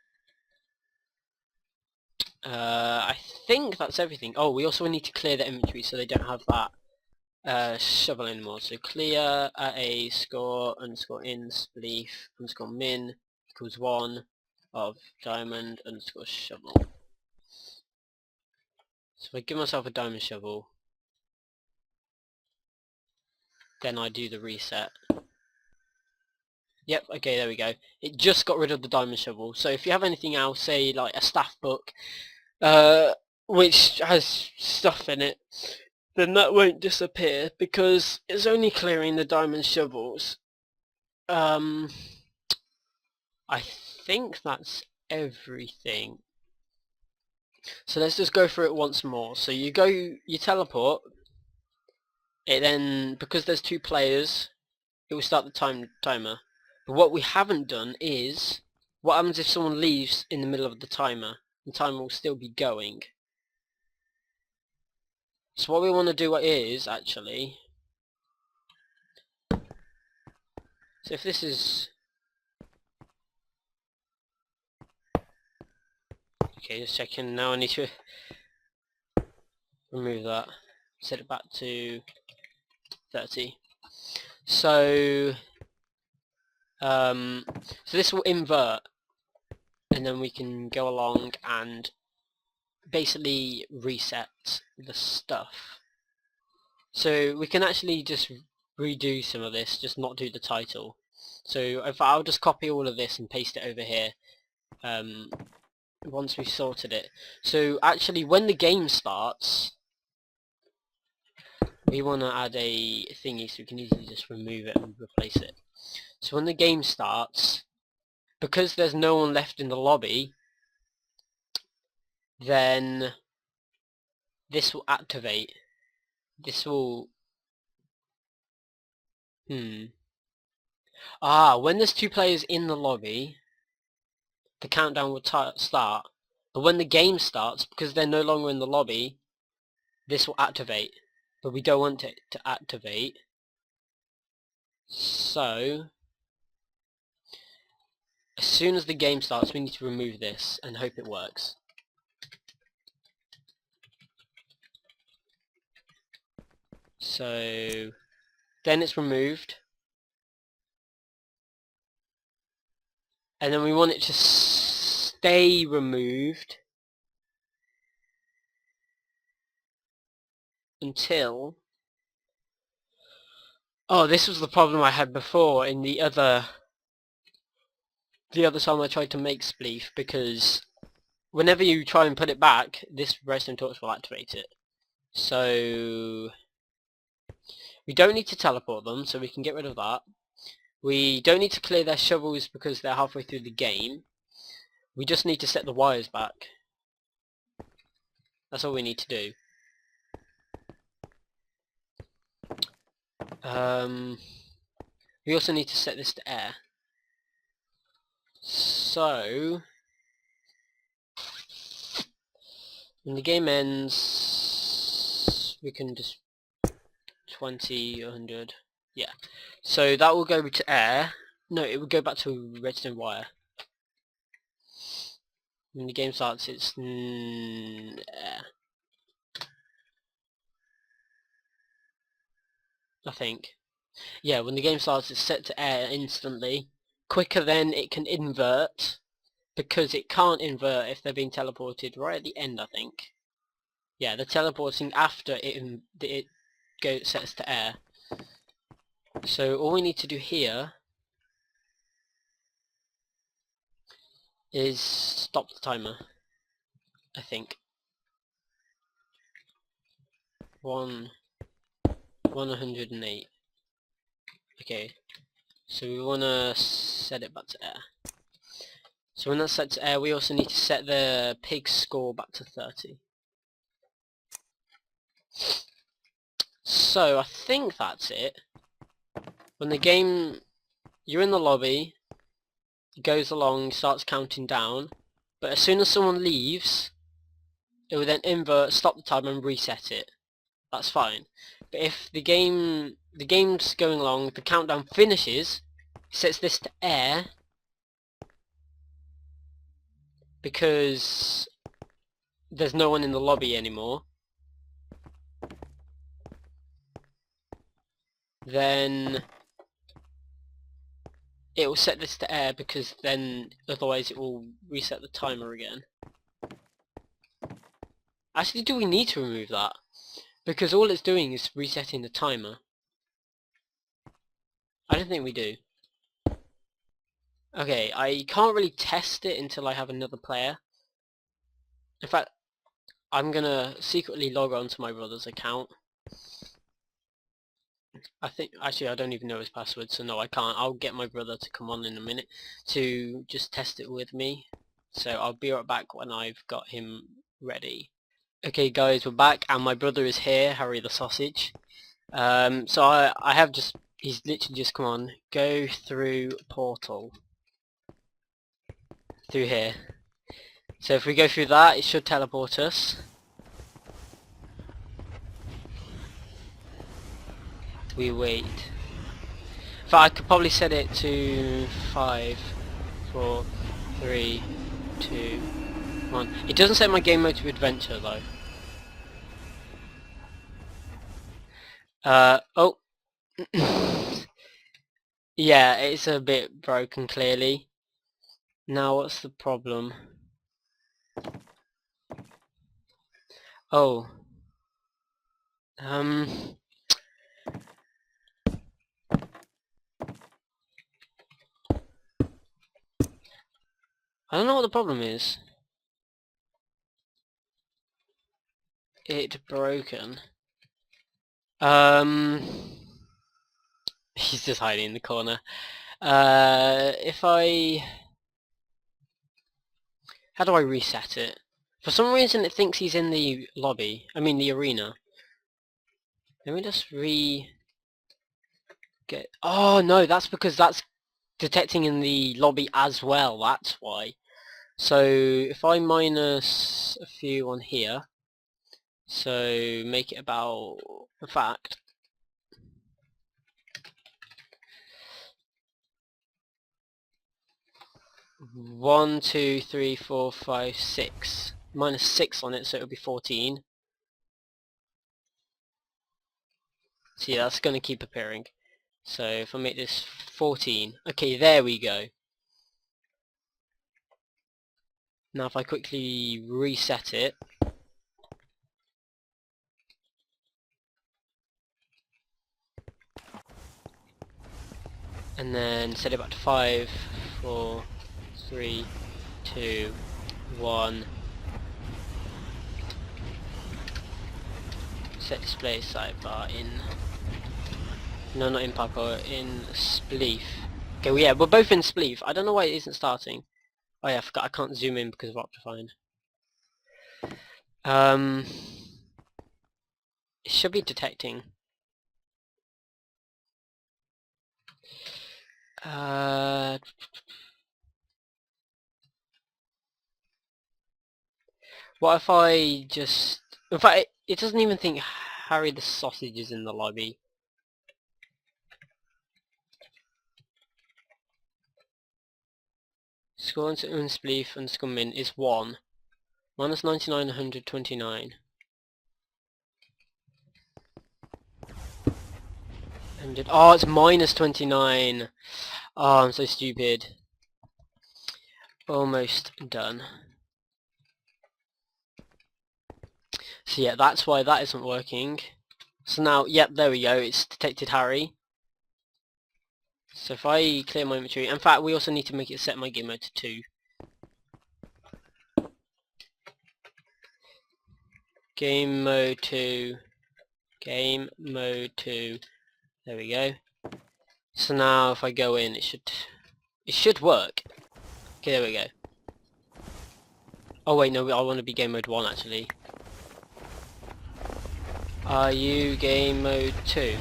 I think that's everything. Oh, we also need to clear the inventory so they don't have that shovel anymore. So clear at a score underscore in spleef underscore min equals 1 of diamond underscore shovel. So if I give myself a diamond shovel, then I do the reset. Yep, okay, there we go. It just got rid of the diamond shovel. So if you have anything else, say like a staff book, which has stuff in it, then that won't disappear because it's only clearing the diamond shovels. I think that's everything. So let's just go through it once more. So you teleport, it then, because there's 2 players, it will start the timer. But what we haven't done is, what happens if someone leaves in the middle of the timer? The timer will still be going. So what we want to do is, actually, so if this is, okay, just checking, now I need to remove that, set it back to 30. So this will invert, and then we can go along and basically reset the stuff. So we can actually just redo some of this, just not do the title. So if I'll just copy all of this and paste it over here once we've sorted it. So actually when the game starts, we want to add a thingy so we can easily just remove it and replace it. So when the game starts, because there's no one left in the lobby, then this will activate. This will... when there's 2 players in the lobby, the countdown will start. But when the game starts, because they're no longer in the lobby, this will activate. But we don't want it to activate. So as soon as the game starts, we need to remove this and hope it works. So then it's removed. And then we want it to stay removed until... Oh, this was the problem I had before in the other time I tried to make Spleef, because whenever you try and put it back, this redstone torch will activate it. So we don't need to teleport them, so we can get rid of that. We don't need to clear their shovels because they're halfway through the game. We just need to set the wires back. That's all we need to do. We also need to set this to air. So when the game ends, we can just 20, 100, yeah. So that will go to air. No, it will go back to redstone wire. When the game starts, it's air. I think. Yeah, when the game starts, it's set to air instantly. Quicker than it can invert, because it can't invert if they're being teleported right at the end, I think. Yeah, they're teleporting after it sets to air. So all we need to do here is stop the timer, I think. 108. Okay, so we want to set it back to air. So when that's set to air, we also need to set the pig score back to 30. So I think that's it. When the game, you're in the lobby, it goes along, starts counting down, but as soon as someone leaves, it will then invert, stop the timer and reset it. That's fine. But if the game's going along, the countdown finishes, it sets this to air, because there's no one in the lobby anymore, then it will set this to air, because then otherwise it will reset the timer again. Actually, do we need to remove that? Because all it's doing is resetting the timer. I don't think we do. Okay, I can't really test it until I have another player. In fact, I'm gonna secretly log on to my brother's account. I think, actually I don't even know his password, so no, I can't. I'll get my brother to come on in a minute to just test it with me. So I'll be right back when I've got him ready. Okay guys, we're back and my brother is here, Harry the Sausage. So I have just, he's literally just come on. Go through portal. Through here. So if we go through that, it should teleport us. We wait. In fact, I could probably set it to 5, 4, 3, 2, 1. It doesn't set my game mode to adventure though. Oh. Yeah, it's a bit broken clearly. Now what's the problem? Oh. I don't know what the problem is. It's broken. He's just hiding in the corner. If I... How do I reset it? For some reason it thinks he's in the lobby. I mean the arena. Let me just get... Oh no, that's because that's detecting in the lobby as well. That's why. So if I minus a few on here, so make it about... In fact... 1, 2, 3, 4, 5, 6. Minus 6 on it, so it'll be 14. See, that's going to keep appearing. So if I make this 14, okay, there we go. Now if I quickly reset it, and then set it back to 5, 4, 3, 2, 1. Set display sidebar in... No, not in Parkour, in Spleef. Okay, well, yeah, we're both in Spleef. I don't know why it isn't starting. Oh yeah, I forgot I can't zoom in because of Optifine. It should be detecting. What if I just... In fact, it doesn't even think Harry the Sausage is in the lobby. Score into unspleef and scummin is 1. Minus 99, 129. Oh, it's minus 29. Oh, I'm so stupid. Almost done. So yeah, that's why that isn't working. So now, yep, there we go, it's detected Harry. So if I clear my inventory, in fact we also need to make it set my game mode to 2. Game mode 2, game mode 2, there we go. So now if I go in, it should work. Okay, there we go. Oh wait, no, I want to be game mode 1 actually. Are you game mode 2?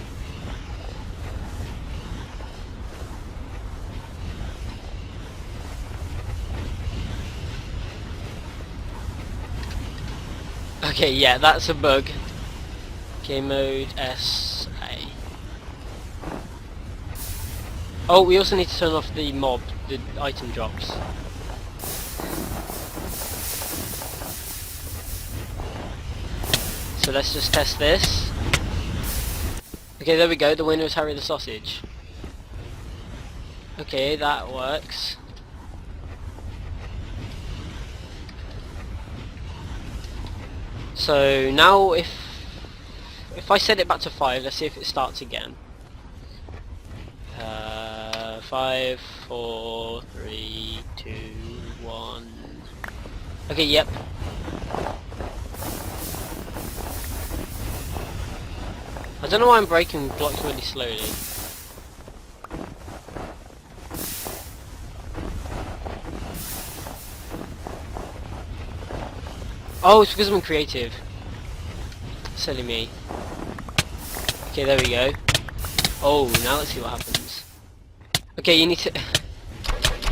Okay, yeah, that's a bug. Game mode SA. Oh, we also need to turn off the mob, the item drops. So let's just test this. Okay, there we go, the winner is Harry the Sausage. Okay, that works. So now if I set it back to 5, let's see if it starts again. 5, 4, 3, 2, 1. Okay, yep. I don't know why I'm breaking blocks really slowly. Oh, it's because I'm creative. Silly me. Okay, there we go. Oh, now let's see what happens. Okay, you need to...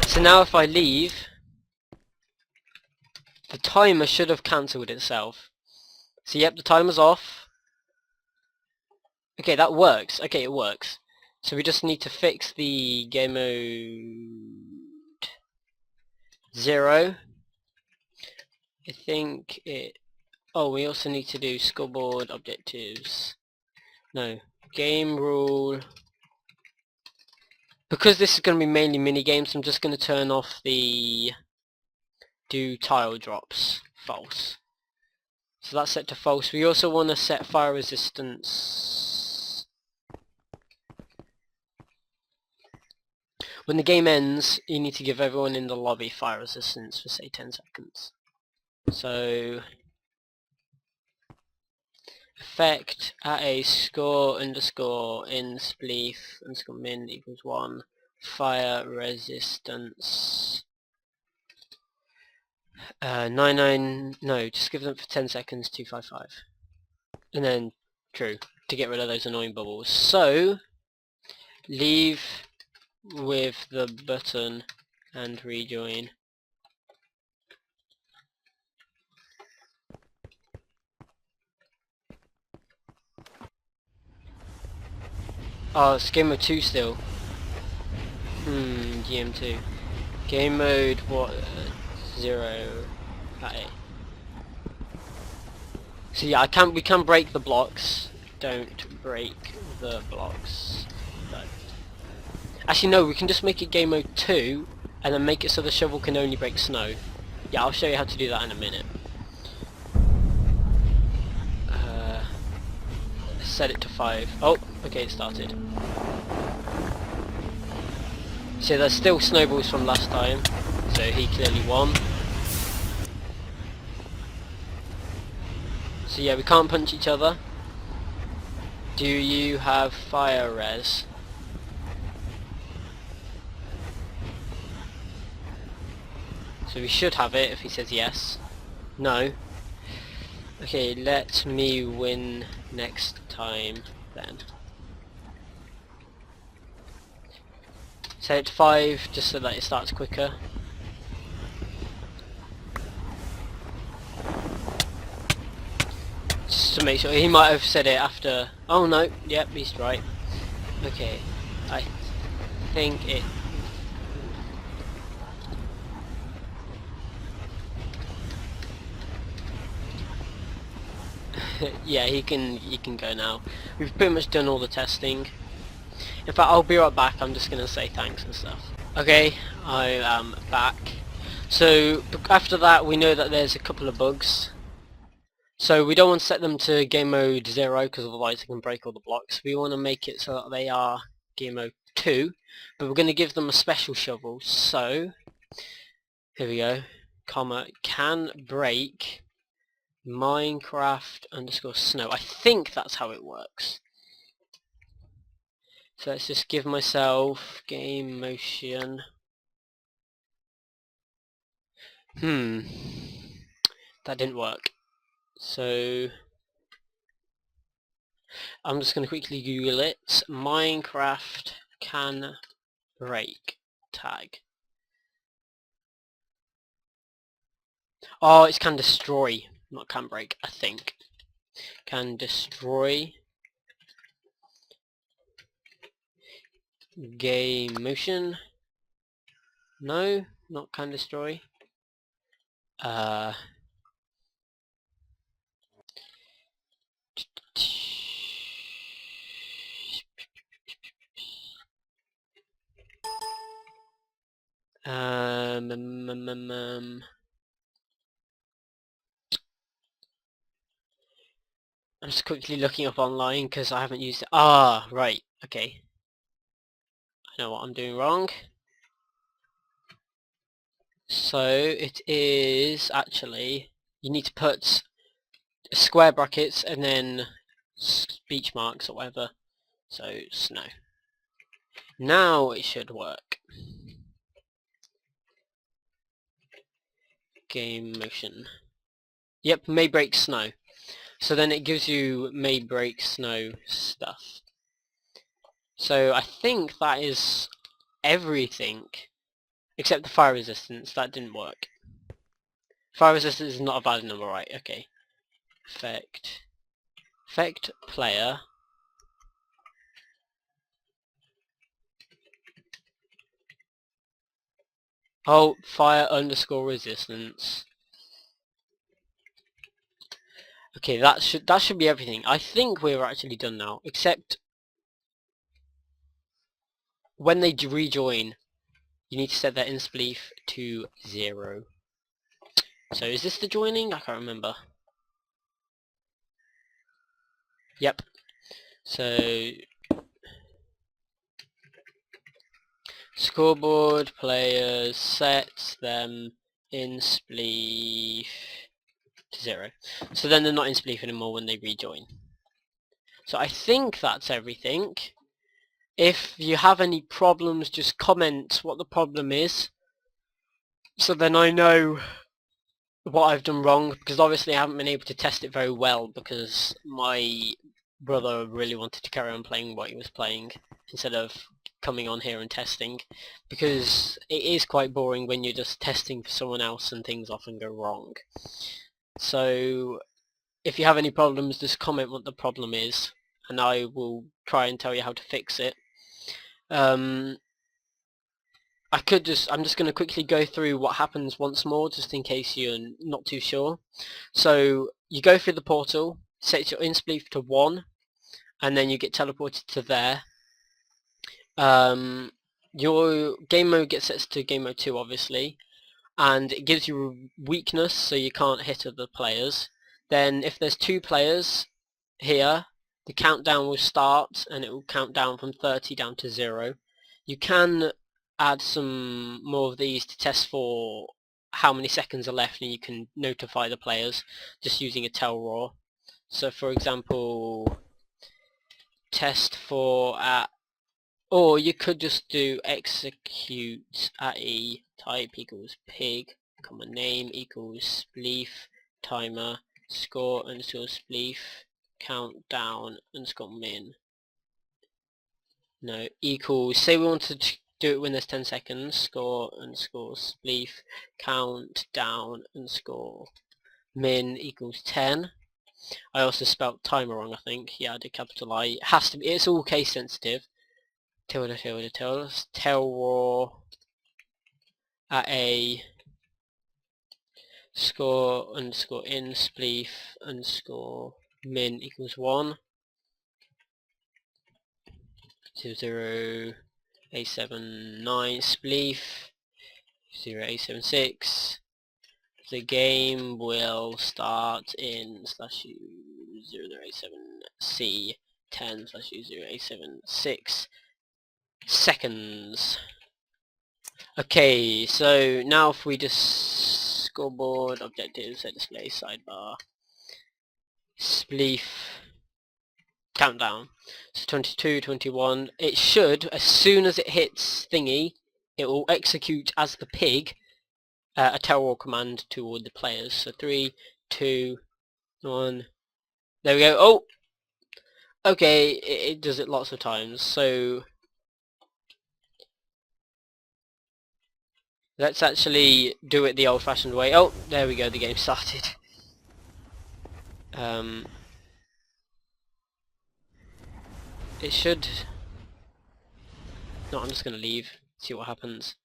So now if I leave, the timer should have cancelled itself. So yep, the timer's off. Okay, that works. Okay, it works. So we just need to fix the game mode 0. I think it... Oh, we also need to do scoreboard objectives. No, game rule. Because this is going to be mainly mini games, I'm just going to turn off the do tile drops false. So that's set to false. We also want to set fire resistance. When the game ends, you need to give everyone in the lobby fire resistance for say 10 seconds. So effect at a score underscore in spleef underscore min equals 1 fire resistance 99 no, just give them for 10 seconds 255 and then true to get rid of those annoying bubbles. So leave with the button and rejoin. Oh, it's game mode 2 still. GM2. Game mode what? 0 at A. So yeah, we can break the blocks. Don't break the blocks. No. Actually no, we can just make it game mode 2 and then make it so the shovel can only break snow. Yeah, I'll show you how to do that in a minute. Set it to 5. Oh, okay, it started. So there's still snowballs from last time, so he clearly won. So yeah, we can't punch each other. Do you have fire res? So we should have it if he says yes. No. Okay, let me win next time then. Set it to 5 just so that it starts quicker. Just to make sure, he might have said it after. Oh no, yep, he's right. Okay, I think it... yeah, he can go now. We've pretty much done all the testing. In fact, I'll be right back. I'm just gonna say thanks and stuff. Okay, I am back. So after that, we know that there's a couple of bugs. So we don't want to set them to game mode 0 because otherwise they can break all the blocks. We want to make it so that they are game mode 2, but we're going to give them a special shovel. So here we go, comma, can break Minecraft underscore snow. I think that's how it works. So let's just give myself GameMotion. That didn't work. So I'm just going to quickly Google it. Minecraft can break tag. Oh, it's can destroy, not can break, I think. Can destroy GameMotion. No, not can destroy. I'm just quickly looking up online because I haven't used it. Ah, right, okay. I know what I'm doing wrong. So it is actually, you need to put square brackets and then speech marks or whatever. So snow. Now it should work. GameMotion. Yep, may break snow. So then it gives you may break snow stuff. So I think that is everything except the fire resistance. That didn't work. Fire resistance is not a valid number, right? Okay. Effect player. Oh, fire underscore resistance. Okay, that should be everything. I think we're actually done now, except when they rejoin, you need to set their in Spleef to 0. So is this the joining? I can't remember. Yep. So scoreboard players set them in Spleef to 0. So then they're not in Spleef anymore when they rejoin. So I think that's everything. If you have any problems, just comment what the problem is, so then I know what I've done wrong, because obviously I haven't been able to test it very well because my brother really wanted to carry on playing what he was playing instead of coming on here and testing, because it is quite boring when you're just testing for someone else and things often go wrong. So if you have any problems, just comment what the problem is and I will try and tell you how to fix it. I'm just going to quickly go through what happens once more, just in case you're not too sure. So you go through the portal, set your in-spleef to 1, and then you get teleported to there. Your game mode gets set to game mode 2, obviously, and it gives you a weakness, so you can't hit other players. Then if there's 2 players here, the countdown will start, and it will count down from 30 down to 0. You can add some more of these to test for how many seconds are left, and you can notify the players just using a tell raw. So for example, test for at, or you could just do execute at E type equals pig, comma name equals spleef timer score underscore spleef countdown underscore min. No, equals, say we wanted to do it when there's 10 seconds, score underscore spleef countdown underscore min equals 10. I also spelt timer wrong, I think. Yeah, I did capital I. It has to be, it's all case sensitive. Tilde tell raw at a score underscore in spleef underscore min equals 1. 0 879 spleef 0 876 The game will start in /u087c10/u087 seconds. Okay, so now if we just scoreboard, objectives, set display, sidebar, Spleef, countdown. So 22, 21. It should, as soon as it hits thingy, it will execute as the pig a terror command to all the players. So 3, 2, 1. There we go. Oh! Okay, it does it lots of times. So let's actually do it the old-fashioned way. Oh, there we go. The game started. It should. No, I'm just gonna leave. See what happens.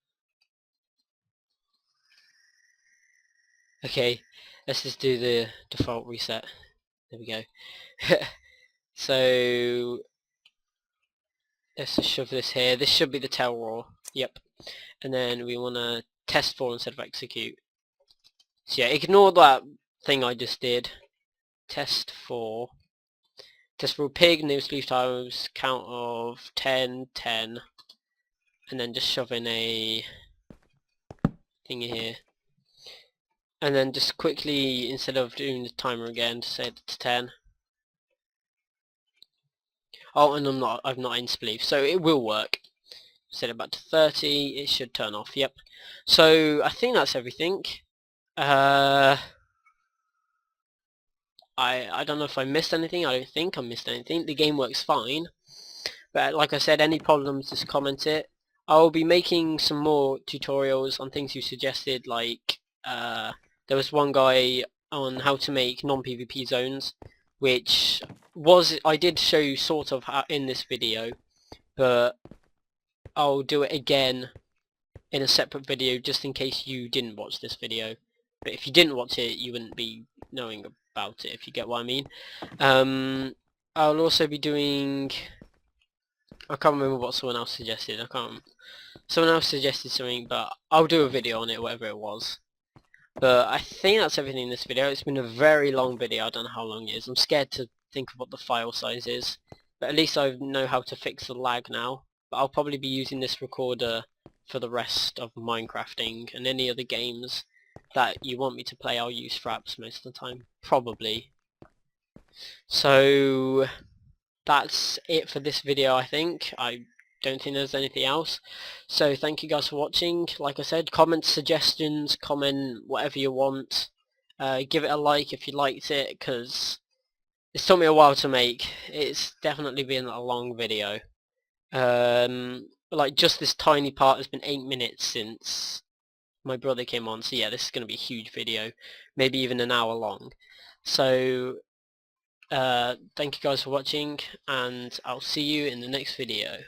Okay, let's just do the default reset. There we go. So let's just shove this here. This should be the tail roar. Yep. And then we want to test for instead of execute. So yeah, ignore that thing I just did. Test for pig, new sleeve times, count of 10, 10, and then just shove in a thingy here. And then just quickly, instead of doing the timer again, set it to 10. Oh, and I've not in Spleef, so it will work. Set it back to 30, it should turn off, yep. So, I think that's everything. I don't know if I missed anything, I don't think I missed anything. The game works fine. But like I said, any problems, just comment it. I'll be making some more tutorials on things you suggested, like, there was one guy on how to make non-PvP zones, which I did show you sort of in this video, but I'll do it again in a separate video just in case you didn't watch this video. But if you didn't watch it, you wouldn't be knowing about it, if you get what I mean. I'll also be doing... I can't remember what someone else suggested. Someone else suggested something, but I'll do a video on it, whatever it was. But I think that's everything in this video. It's been a very long video. I don't know how long it is. I'm scared to think of what the file size is. But at least I know how to fix the lag now. But I'll probably be using this recorder for the rest of Minecrafting and any other games that you want me to play. I'll use Fraps most of the time. Probably. So that's it for this video, I think. I don't think there's anything else. So thank you guys for watching. Like I said, comment suggestions, comment whatever you want. Give it a like if you liked it, because it's took me a while to make. It's definitely been a long video. Like just this tiny part has been 8 minutes since my brother came on, so yeah, this is going to be a huge video, maybe even an hour long. So thank you guys for watching, and I'll see you in the next video.